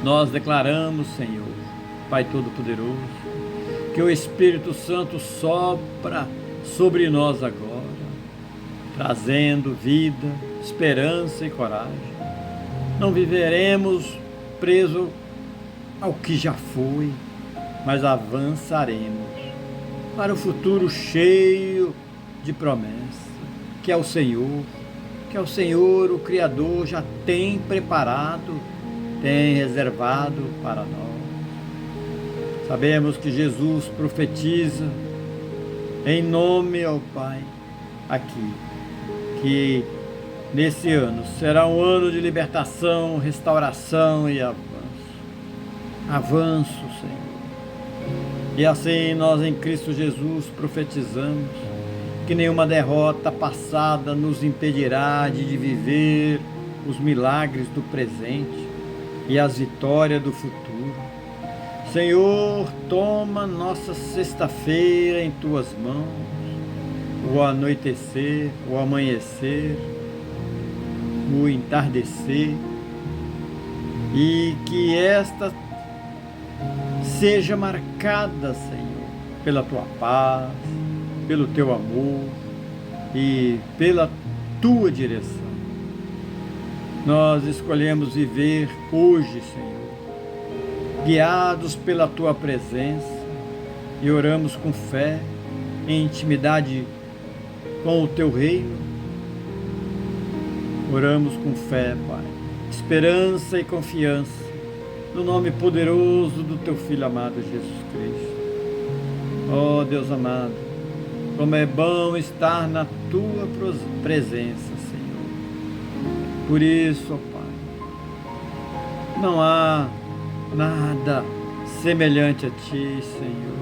Nós declaramos, Senhor, Pai Todo-Poderoso, que o Espírito Santo sopra sobre nós agora, trazendo vida, esperança e coragem. Não viveremos presos ao que já foi, mas avançaremos para o futuro cheio de promessa, que é o Senhor, o Criador, já tem preparado, tem reservado para nós. Sabemos que Jesus profetiza em nome ao Pai aqui, que nesse ano será um ano de libertação, restauração e avanço. Avanço, Senhor. E assim nós em Cristo Jesus profetizamos que nenhuma derrota passada nos impedirá de viver os milagres do presente e as vitórias do futuro. Senhor, toma nossa sexta-feira em tuas mãos, o anoitecer, o amanhecer, o entardecer, e que esta seja marcada, Senhor, pela tua paz, pelo teu amor e pela tua direção. Nós escolhemos viver hoje, Senhor, guiados pela tua presença, e oramos com fé, em intimidade com o teu reino. Oramos com fé, Pai, esperança e confiança, no nome poderoso do teu Filho amado Jesus Cristo. Ó Deus amado, como é bom estar na tua presença, Senhor. Por isso, ó Pai, não há nada semelhante a ti, Senhor.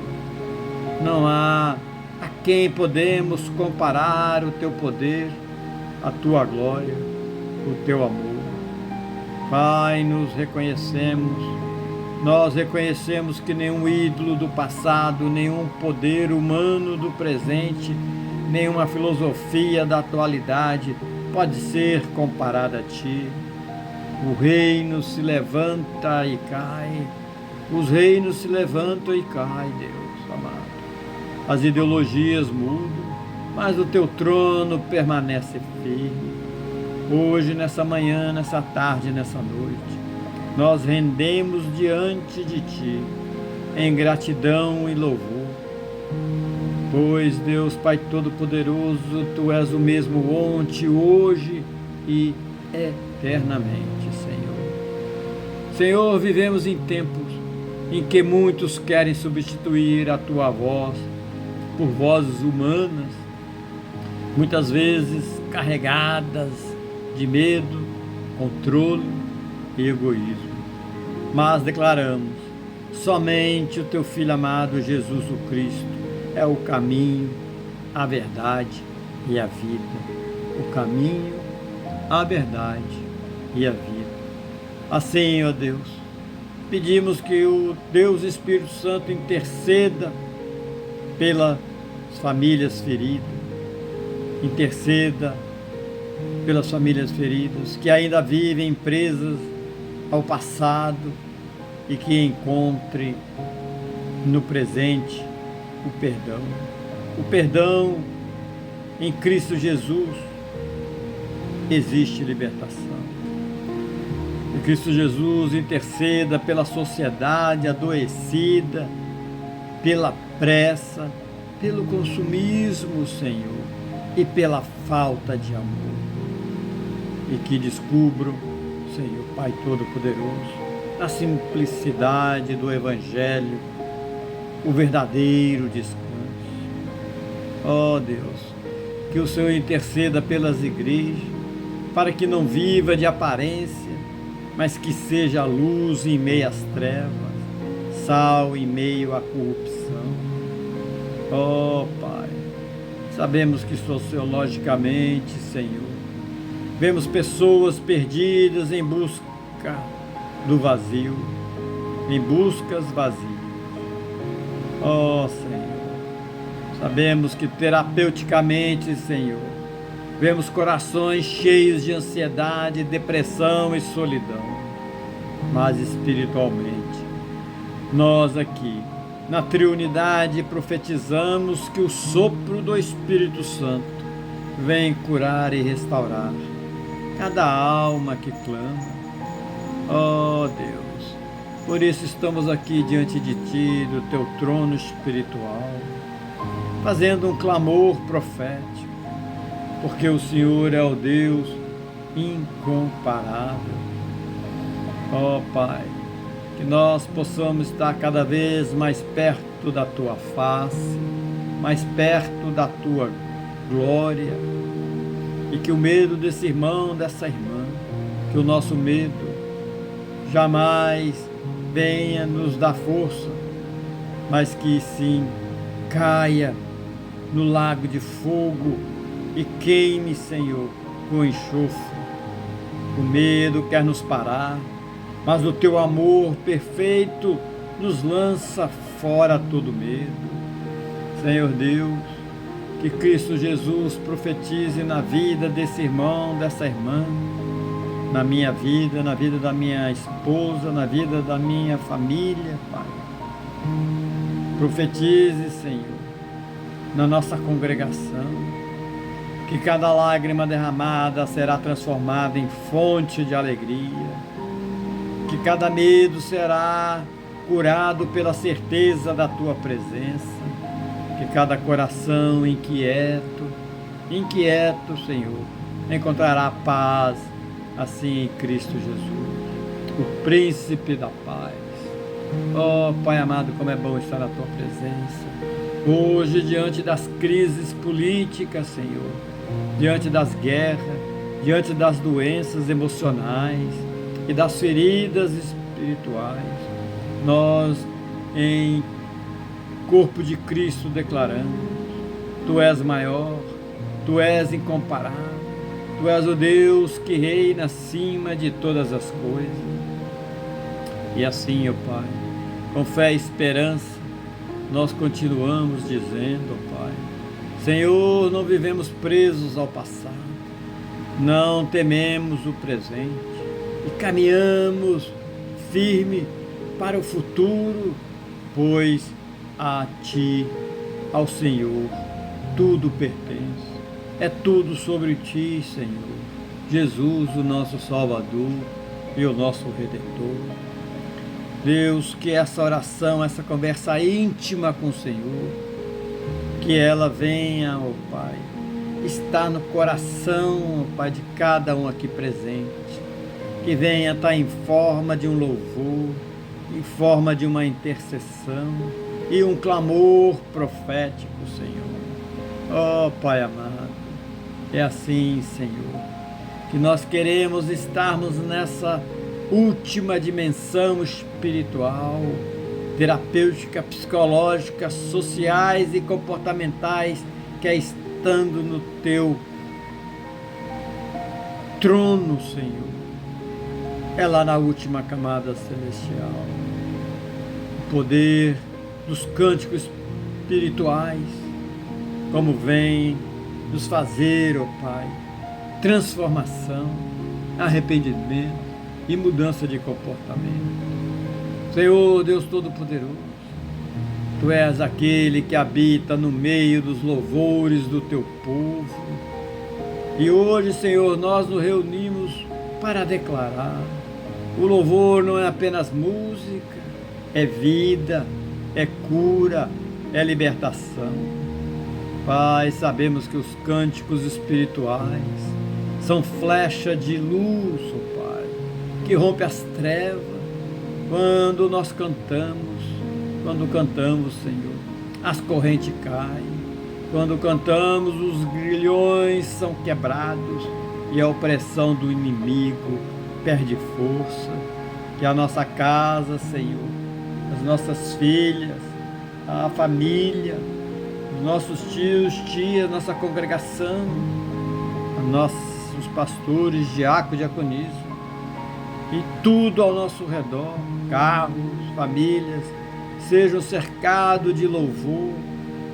Não há a quem podemos comparar o teu poder, a tua glória, o teu amor. Pai, nós reconhecemos que nenhum ídolo do passado, nenhum poder humano do presente, nenhuma filosofia da atualidade pode ser comparada a ti. O reino se levanta e cai, os reinos se levantam e caem, Deus amado. As ideologias mudam, mas o teu trono permanece firme. Hoje, nessa manhã, nessa tarde, nessa noite, nós rendemos diante de ti, em gratidão e louvor. Pois, Deus Pai Todo-Poderoso, tu és o mesmo ontem, hoje e eternamente, Senhor. Senhor, vivemos em tempos em que muitos querem substituir a tua voz por vozes humanas, muitas vezes carregadas de medo, controle e egoísmo. Mas declaramos, somente o teu Filho amado Jesus o Cristo é o caminho, a verdade e a vida. O caminho, a verdade e a vida. Assim, ó Deus, pedimos que o Deus Espírito Santo interceda pelas famílias feridas, interceda pelas famílias feridas que ainda vivem presas ao passado e que encontre no presente o perdão. O perdão em Cristo Jesus existe libertação. Em Cristo Jesus interceda pela sociedade adoecida, pela pressa, pelo consumismo, Senhor, e pela falta de amor. E que descubram, Senhor Pai Todo-Poderoso, na simplicidade do Evangelho, o verdadeiro descanso. Ó Deus, que o Senhor interceda pelas igrejas, para que não viva de aparência, mas que seja luz em meio às trevas, sal em meio à corrupção. Ó Pai, sabemos que sociologicamente, Senhor, vemos pessoas perdidas em busca do vazio, em buscas vazias. Ó Senhor, sabemos que terapeuticamente, Senhor, vemos corações cheios de ansiedade, depressão e solidão. Mas espiritualmente, nós aqui, na triunidade, profetizamos que o sopro do Espírito Santo vem curar e restaurar cada alma que clama. Ó Deus, por isso estamos aqui diante de Ti, do Teu trono espiritual, fazendo um clamor profético, porque o Senhor é o Deus incomparável. Ó Pai, que nós possamos estar cada vez mais perto da Tua face, mais perto da Tua glória, e que o medo desse irmão, dessa irmã, que o nosso medo jamais venha nos dar força, mas que sim caia no lago de fogo e queime, Senhor, com enxofre. O medo quer nos parar, mas o Teu amor perfeito nos lança fora todo medo. Senhor Deus, que Cristo Jesus profetize na vida desse irmão, dessa irmã, na minha vida, na vida da minha esposa, na vida da minha família, Pai. Profetize, Senhor, na nossa congregação, que cada lágrima derramada será transformada em fonte de alegria, que cada medo será curado pela certeza da Tua presença, que cada coração inquieto, Senhor, encontrará paz, assim em Cristo Jesus, o príncipe da paz. Ó Pai amado, como é bom estar na Tua presença, hoje diante das crises políticas, Senhor, diante das guerras, diante das doenças emocionais e das feridas espirituais, nós em corpo de Cristo declaramos: Tu és maior, Tu és incomparável, Tu és o Deus que reina acima de todas as coisas. E assim, ó Pai, com fé e esperança, nós continuamos dizendo, ó Pai, Senhor, não vivemos presos ao passado, não tememos o presente e caminhamos firme para o futuro, pois a Ti, ao Senhor, tudo pertence. É tudo sobre Ti, Senhor. Jesus, o nosso Salvador e o nosso Redentor. Deus, que essa oração, essa conversa íntima com o Senhor, que ela venha, ó Pai, estar no coração, ó Pai, de cada um aqui presente. Que venha estar em forma de um louvor, em forma de uma intercessão e um clamor profético, Senhor. Ó Pai amado, é assim, Senhor, que nós queremos estarmos nessa última dimensão espiritual, terapêutica, psicológica, sociais e comportamentais, que é estando no Teu trono, Senhor. É lá na última camada celestial. O poder dos cânticos espirituais, como vem nos fazer, ó Pai, transformação, arrependimento e mudança de comportamento. Senhor Deus Todo-Poderoso, Tu és aquele que habita no meio dos louvores do Teu povo. E hoje, Senhor, nós nos reunimos para declarar: o louvor não é apenas música, é vida, é cura, é libertação. Pai, sabemos que os cânticos espirituais são flecha de luz, ó Pai, que rompe as trevas. Quando nós cantamos, Senhor, as correntes caem, Quando cantamos, os grilhões são quebrados e a opressão do inimigo perde força. Que a nossa casa, Senhor, as nossas filhas, a família, os nossos tios, tias, nossa congregação, os pastores, diáconos, diaconismo, e tudo ao nosso redor, carros, famílias, sejam cercados de louvor,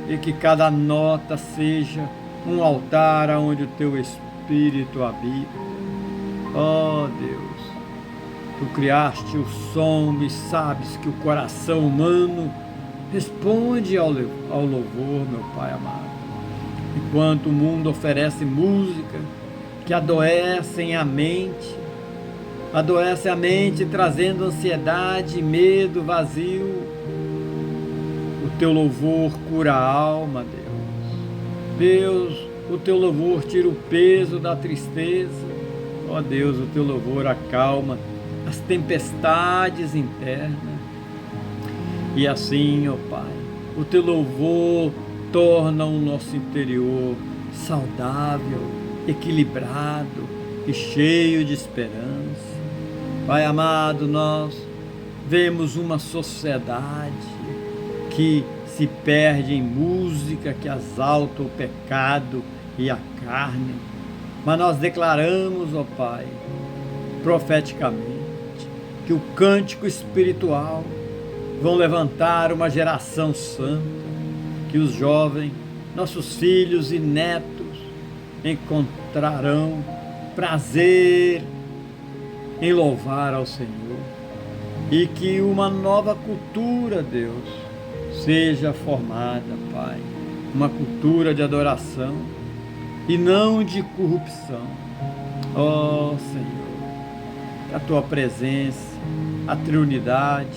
e que cada nota seja um altar onde o Teu Espírito habita. Ó Deus, Tu criaste o som e sabes que o coração humano responde ao louvor, meu Pai amado. Enquanto o mundo oferece música que adoecem a mente, trazendo ansiedade, medo, vazio, o Teu louvor cura a alma, Deus. Deus, o Teu louvor tira o peso da tristeza. Ó Deus, o Teu louvor acalma as tempestades internas. E assim, ó Pai, o Teu louvor torna o nosso interior saudável, equilibrado e cheio de esperança. Pai amado, nós vemos uma sociedade que se perde em música que exalta o pecado e a carne, mas nós declaramos, ó Pai, profeticamente, que o cântico espiritual vão levantar uma geração santa, que os jovens, nossos filhos e netos, encontrarão prazer em louvar ao Senhor, e que uma nova cultura, Deus, seja formada, Pai, uma cultura de adoração e não de corrupção. Ó Senhor, que a Tua presença, a Trindade,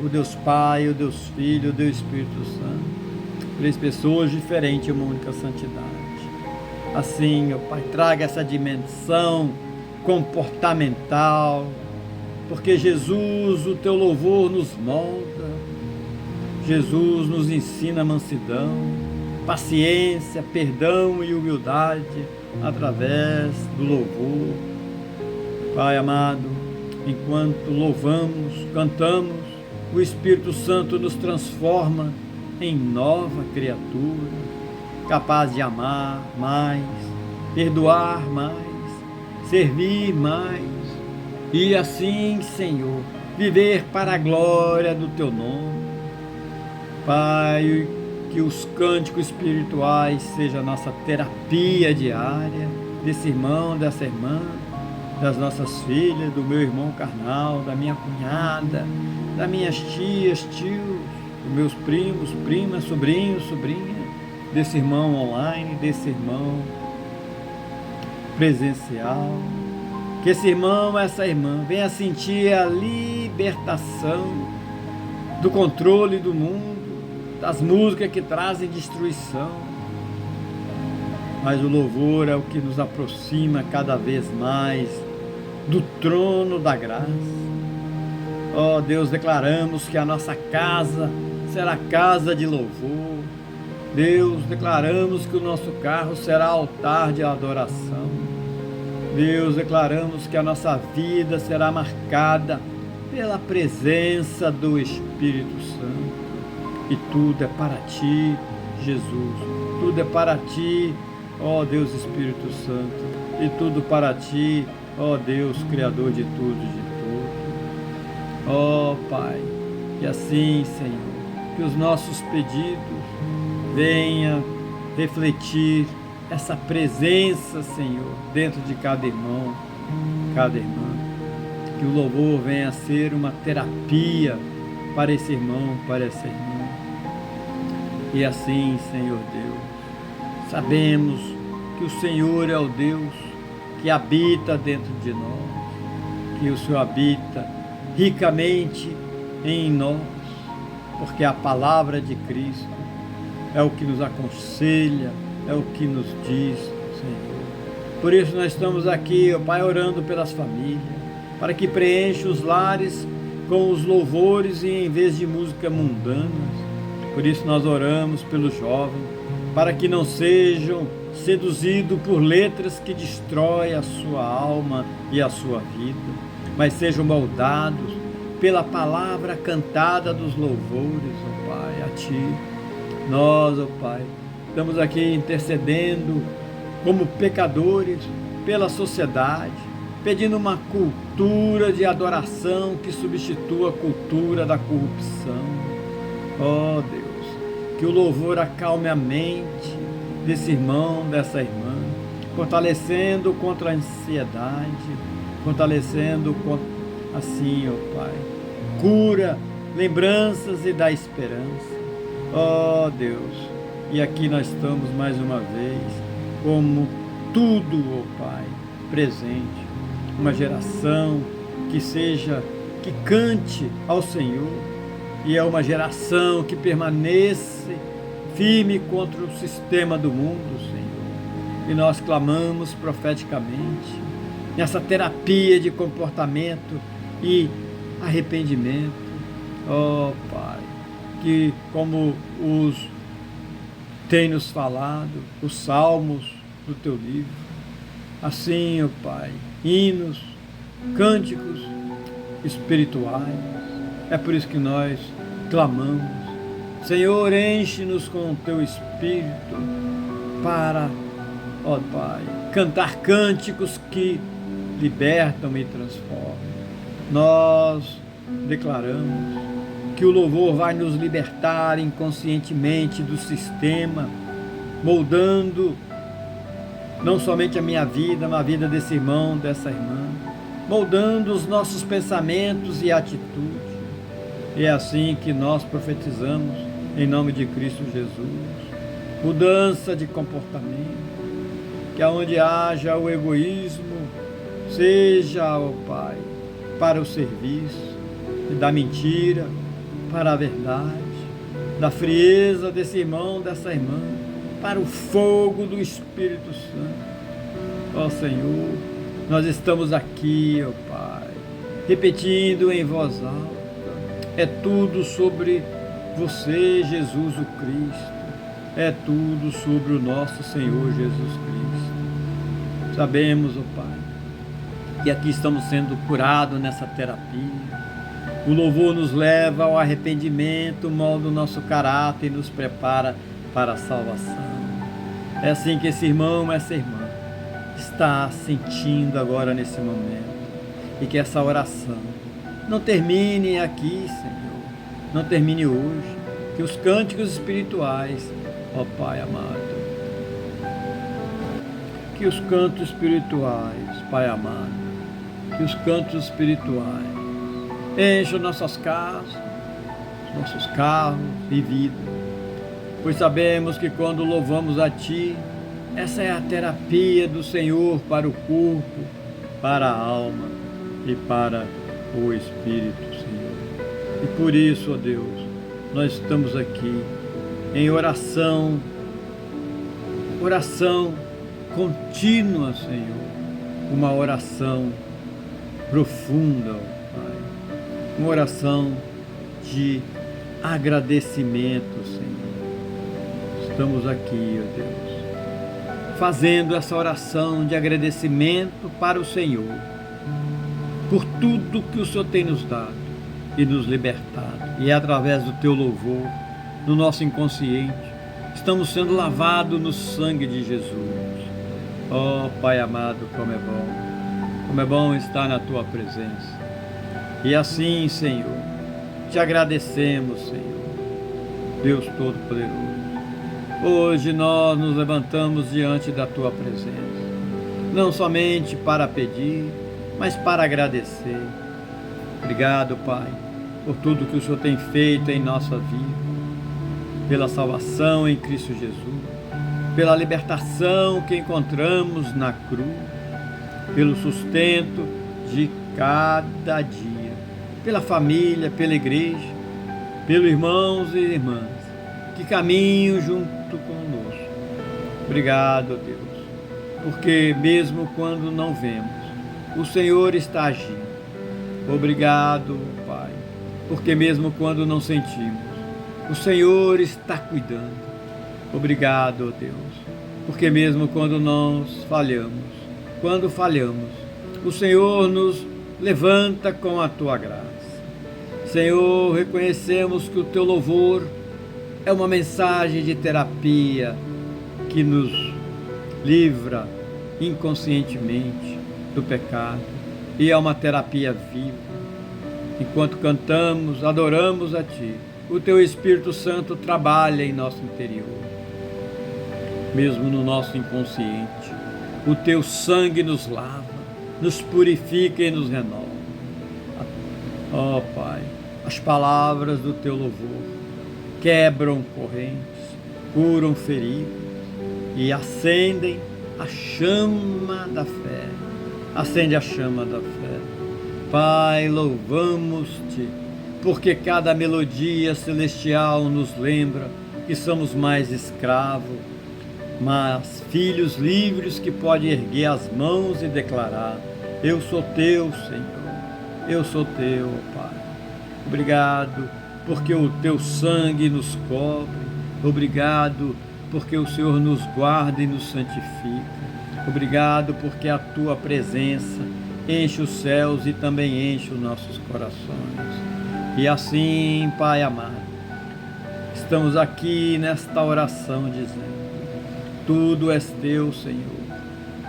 o Deus Pai, o Deus Filho, o Deus Espírito Santo, 3 pessoas diferentes em uma única santidade. Assim, ó Pai, traga essa dimensão comportamental, porque Jesus, o Teu louvor nos molda, Jesus nos ensina mansidão, paciência, perdão e humildade através do louvor. Pai amado, enquanto louvamos, cantamos, o Espírito Santo nos transforma em nova criatura, capaz de amar mais, perdoar mais, servir mais, e assim, Senhor, viver para a glória do Teu nome. Pai, que os cânticos espirituais sejam a nossa terapia diária, desse irmão, dessa irmã, das nossas filhas, do meu irmão carnal, da minha cunhada, das minhas tias, tios, dos meus primos, primas, sobrinhos, sobrinha, desse irmão online, desse irmão presencial. Que esse irmão, essa irmã, venha sentir a libertação do controle do mundo, das músicas que trazem destruição. Mas o louvor é o que nos aproxima cada vez mais do trono da graça. Ó Deus, declaramos que a nossa casa será casa de louvor. Deus, declaramos que o nosso carro será altar de adoração. Deus, declaramos que a nossa vida será marcada pela presença do Espírito Santo. E tudo é para Ti, Jesus. Tudo é para Ti, ó Deus Espírito Santo. E tudo para Ti, ó Deus, Criador de tudo e de tudo. Ó Pai, e assim, Senhor, que os nossos pedidos venham refletir essa presença, Senhor, dentro de cada irmão, cada irmã. Que o louvor venha a ser uma terapia para esse irmão, para essa irmã. E assim, Senhor Deus, sabemos que o Senhor é o Deus que habita dentro de nós, que o Senhor habita ricamente em nós, porque a palavra de Cristo é o que nos aconselha, é o que nos diz, Senhor. Por isso nós estamos aqui, ó Pai, orando pelas famílias, para que preencha os lares com os louvores e em vez de música mundanas. Por isso nós oramos pelos jovens, para que não sejam seduzidos por letras que destroem a sua alma e a sua vida, mas sejam moldados pela palavra cantada dos louvores, ó Pai, a Ti. Nós, ó Pai, estamos aqui intercedendo como pecadores pela sociedade, pedindo uma cultura de adoração que substitua a cultura da corrupção. Ó Deus, que o louvor acalme a mente desse irmão, dessa irmã, fortalecendo contra a ansiedade, fortalecendo assim, ó Pai, cura, lembranças e dá esperança. Ó Deus, e aqui nós estamos mais uma vez, como tudo, ó Pai, presente, uma geração que cante ao Senhor, e é uma geração que permanece firme contra o sistema do mundo, Senhor. E nós clamamos profeticamente nessa terapia de comportamento e arrependimento, ó Pai, que como tem nos falado os salmos do Teu livro, assim, ó Pai, hinos, cânticos espirituais, é por isso que nós clamamos, Senhor, enche-nos com o Teu Espírito para, ó Pai, cantar cânticos que libertam e transformam. Nós declaramos que o louvor vai nos libertar inconscientemente do sistema, moldando não somente a minha vida, mas a vida desse irmão, dessa irmã, moldando os nossos pensamentos e atitudes. E é assim que nós profetizamos, em nome de Cristo Jesus, mudança de comportamento, que aonde haja o egoísmo, seja, ó Pai, para o serviço, e da mentira, para a verdade, da frieza desse irmão, dessa irmã, para o fogo do Espírito Santo. Ó Senhor, nós estamos aqui, ó Pai, repetindo em voz alta, é tudo sobre você, Jesus o Cristo, é tudo sobre o nosso Senhor Jesus Cristo. Sabemos, ó Pai, que aqui estamos sendo curados nessa terapia. O louvor nos leva ao arrependimento, molda o nosso caráter e nos prepara para a salvação. É assim que esse irmão, essa irmã está sentindo agora nesse momento. E que essa oração não termine aqui, Senhor, não termine hoje. Que os cânticos espirituais, ó Pai amado, que os cantos espirituais, Pai amado, que os cantos espirituais encham nossas casas, nossos carros e vida, pois sabemos que quando louvamos a Ti, essa é a terapia do Senhor para o corpo, para a alma e para o Espírito, Senhor. E por isso, ó Deus, nós estamos aqui em oração contínua, Senhor, uma oração profunda, ó Pai, uma oração de agradecimento, Senhor. Estamos aqui, ó Deus, fazendo essa oração de agradecimento para o Senhor, por tudo que o Senhor tem nos dado e nos libertado. E é através do Teu louvor, no nosso inconsciente, estamos sendo lavados no sangue de Jesus. Oh, Pai amado, como é bom estar na Tua presença. E assim, Senhor, te agradecemos, Senhor, Deus Todo-Poderoso. Hoje nós nos levantamos diante da Tua presença, não somente para pedir, mas para agradecer. Obrigado, Pai, por tudo que o Senhor tem feito em nossa vida, pela salvação em Cristo Jesus, pela libertação que encontramos na cruz, pelo sustento de cada dia, pela família, pela igreja, pelos irmãos e irmãs que caminham junto conosco. Obrigado, Deus, porque mesmo quando não vemos, o Senhor está agindo. Obrigado, Pai, porque mesmo quando não sentimos, o Senhor está cuidando. Obrigado, ó Deus, porque mesmo quando nós quando falhamos, o Senhor nos levanta com a tua graça. Senhor, reconhecemos que o teu louvor é uma mensagem de terapia que nos livra inconscientemente do pecado e é uma terapia viva. Enquanto cantamos, adoramos a Ti, o Teu Espírito Santo trabalha em nosso interior, mesmo no nosso inconsciente. O Teu sangue nos lava, nos purifica e nos renova. Ó Pai, as palavras do Teu louvor quebram correntes, curam feridas e acendem a chama da fé. Acende a chama da fé. Pai, louvamos-te, porque cada melodia celestial nos lembra que somos mais escravos, mas filhos livres que podem erguer as mãos e declarar: eu sou teu, Senhor, eu sou teu, Pai. Obrigado, porque o teu sangue nos cobre. Obrigado, porque o Senhor nos guarda e nos santifica. Obrigado, porque a tua presença enche os céus e também enche os nossos corações. E assim, Pai amado, estamos aqui nesta oração dizendo: tudo és teu, Senhor,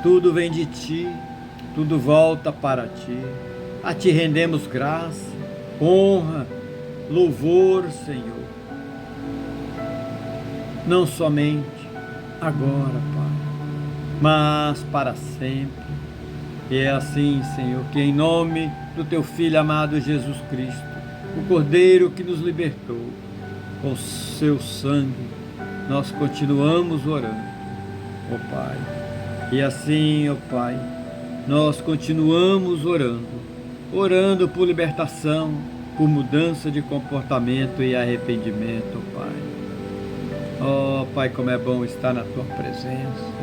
tudo vem de ti, tudo volta para ti. A ti rendemos graça, honra, louvor, Senhor, não somente agora, Pai, mas para sempre. E é assim, Senhor, que em nome do Teu Filho amado Jesus Cristo, o Cordeiro que nos libertou, com Seu sangue, nós continuamos orando, ó Pai. E assim, ó Pai, nós continuamos orando por libertação, por mudança de comportamento e arrependimento, ó Pai. Ó Pai, como é bom estar na Tua presença.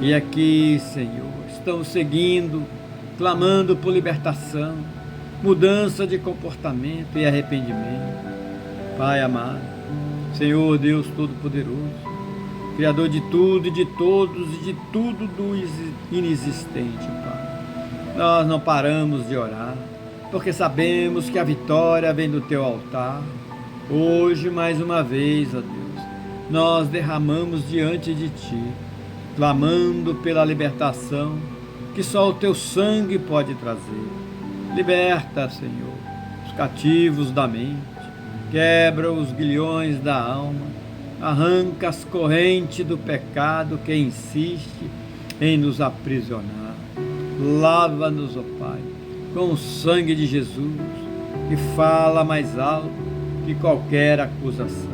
E aqui, Senhor, estamos seguindo, clamando por libertação, mudança de comportamento e arrependimento. Pai amado, Senhor Deus Todo-Poderoso, Criador de tudo e de todos e de tudo do inexistente, Pai. Nós não paramos de orar, porque sabemos que a vitória vem do Teu altar. Hoje, mais uma vez, ó Deus, nós derramamos diante de Ti, clamando pela libertação que só o Teu sangue pode trazer. Liberta, Senhor, os cativos da mente, quebra os grilhões da alma, arranca as correntes do pecado que insiste em nos aprisionar. Lava-nos, ó Pai, com o sangue de Jesus, que fala mais alto que qualquer acusação.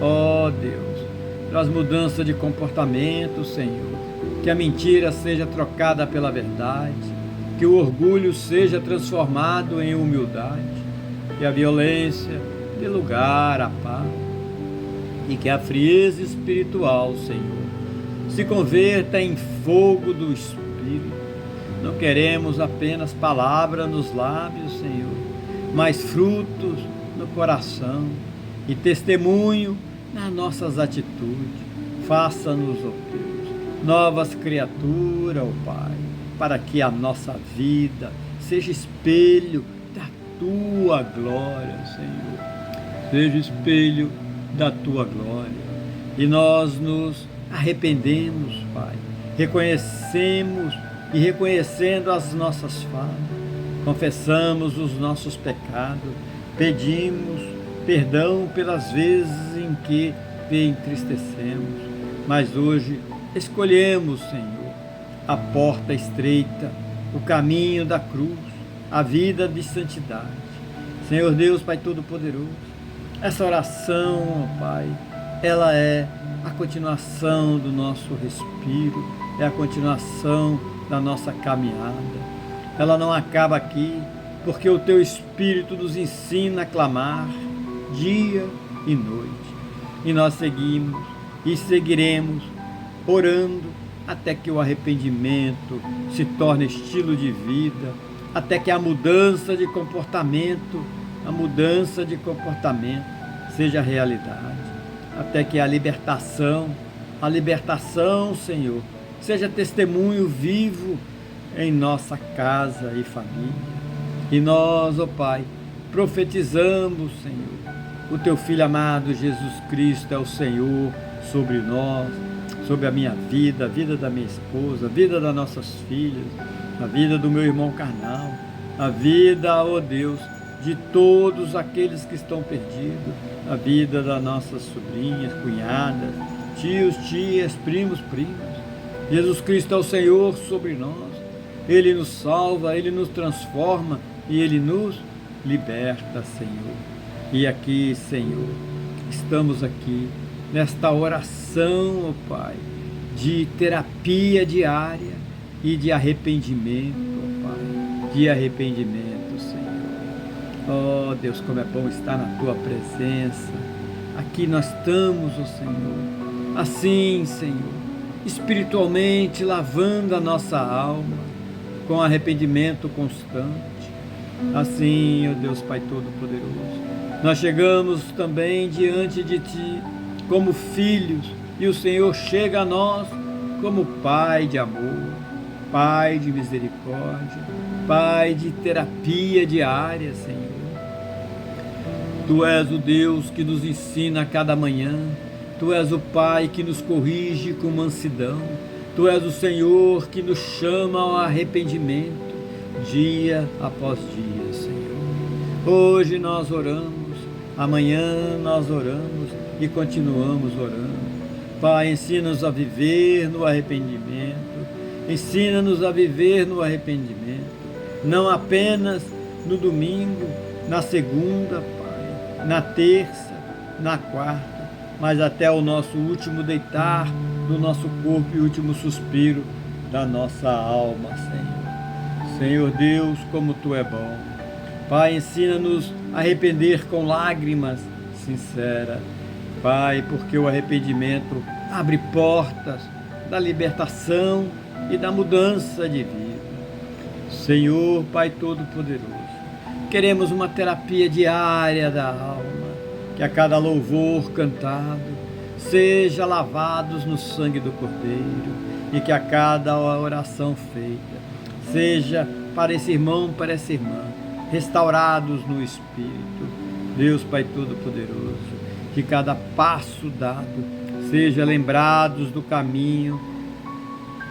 Ó Deus, traz mudança de comportamento, Senhor, que a mentira seja trocada pela verdade, que o orgulho seja transformado em humildade, que a violência dê lugar à paz e que a frieza espiritual, Senhor, se converta em fogo do Espírito. Não queremos apenas palavras nos lábios, Senhor, mas frutos no coração e testemunho nas nossas atitudes. Faça-nos, ó Deus, novas criaturas, ó Pai, para que a nossa vida seja espelho da Tua glória, Senhor. Seja espelho da Tua glória. E nós nos arrependemos, Pai. Reconhecemos e reconhecendo as nossas falhas, confessamos os nossos pecados, pedimos perdão pelas vezes em que te entristecemos, mas hoje escolhemos, Senhor, a porta estreita, o caminho da cruz, a vida de santidade. Senhor Deus, Pai Todo-Poderoso, essa oração, ó Pai, ela é a continuação do nosso respiro, é a continuação da nossa caminhada. Ela não acaba aqui, porque o Teu Espírito nos ensina a clamar dia e noite. E nós seguimos e seguiremos orando até que o arrependimento se torne estilo de vida, até que a mudança de comportamento seja realidade. até que a libertação, Senhor, seja testemunho vivo em nossa casa e família. E nós, ó Pai, profetizamos, Senhor, o Teu Filho amado Jesus Cristo é o Senhor sobre nós, sobre a minha vida, a vida da minha esposa, a vida das nossas filhas, a vida do meu irmão carnal, a vida, ó Deus, de todos aqueles que estão perdidos, a vida das nossas sobrinhas, cunhadas, tios, tias, primos, primas. Jesus Cristo é o Senhor sobre nós. Ele nos salva, Ele nos transforma e Ele nos liberta, Senhor. E aqui, Senhor, estamos aqui nesta oração, ó Pai, de terapia diária e de arrependimento, ó Pai, de arrependimento, Senhor. Oh Deus, como é bom estar na Tua presença. Aqui nós estamos, ó Senhor, assim, Senhor, espiritualmente lavando a nossa alma com arrependimento constante. Assim, ó Deus Pai Todo-Poderoso, nós chegamos também diante de Ti como filhos, e o Senhor chega a nós como Pai de amor, Pai de misericórdia, Pai de terapia diária, Senhor. Tu és o Deus que nos ensina a cada manhã, Tu és o Pai que nos corrige com mansidão, Tu és o Senhor que nos chama ao arrependimento, dia após dia, Senhor. Hoje nós oramos, amanhã nós oramos e continuamos orando. Pai, ensina-nos a viver no arrependimento, ensina-nos a viver no arrependimento, não apenas no domingo, na segunda, Pai, na terça, na quarta, mas até o nosso último deitar do nosso corpo e último suspiro da nossa alma, Senhor. Senhor Deus, como Tu é bom. Pai, ensina-nos a arrepender com lágrimas sinceras. Pai, porque o arrependimento abre portas da libertação e da mudança de vida. Senhor, Pai Todo-Poderoso, queremos uma terapia diária da alma, que a cada louvor cantado seja lavados no sangue do Cordeiro e que a cada oração feita seja para esse irmão, para essa irmã, restaurados no Espírito. Deus Pai Todo-Poderoso, que cada passo dado seja lembrados do caminho,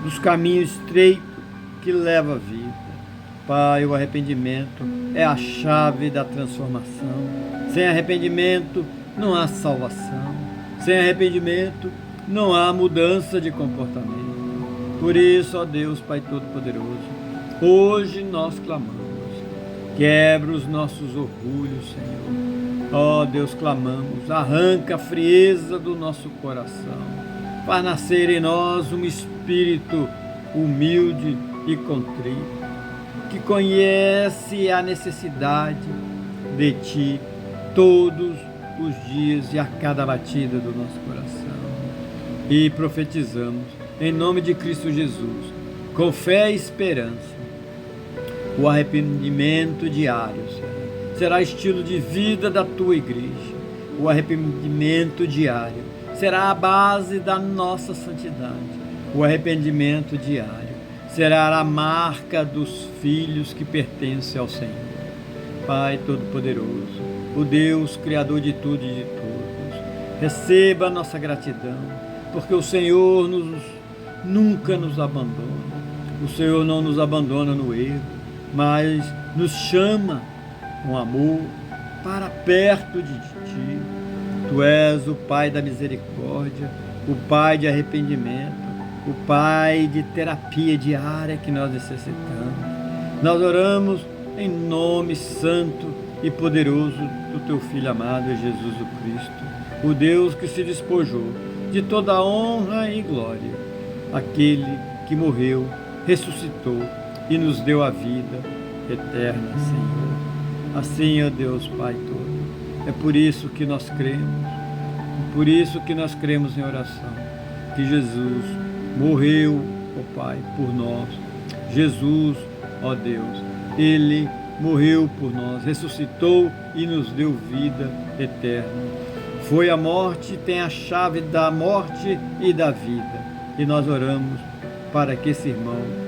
dos caminhos estreitos que leva a vida. Pai, o arrependimento é a chave da transformação. Sem arrependimento não há salvação. Sem arrependimento não há mudança de comportamento. Por isso, ó Deus Pai Todo-Poderoso, hoje nós clamamos. Quebra os nossos orgulhos, Senhor. Ó Deus, clamamos, arranca a frieza do nosso coração. Faz nascer em nós um espírito humilde e contrito, que conhece a necessidade de Ti todos os dias e a cada batida do nosso coração. E profetizamos, em nome de Cristo Jesus, com fé e esperança, o arrependimento diário, Senhor, será estilo de vida da Tua igreja. O arrependimento diário será a base da nossa santidade. O arrependimento diário será a marca dos filhos que pertencem ao Senhor. Pai Todo-Poderoso, o Deus Criador de tudo e de todos, receba a nossa gratidão, porque o Senhor nunca nos abandona. O Senhor não nos abandona no erro, mas nos chama com amor para perto de Ti. Tu és o Pai da misericórdia, o Pai de arrependimento, o Pai de terapia diária que nós necessitamos. Nós oramos em nome santo e poderoso do Teu Filho amado, Jesus o Cristo, o Deus que se despojou de toda a honra e glória, aquele que morreu, ressuscitou e nos deu a vida eterna, Senhor. Assim, ó Deus Pai todo, é por isso que nós cremos, em oração, que Jesus morreu, ó Pai, por nós. Jesus, ó Deus, Ele morreu por nós, ressuscitou e nos deu vida eterna. Foi a morte, tem a chave da morte e da vida. E nós oramos para que esse irmão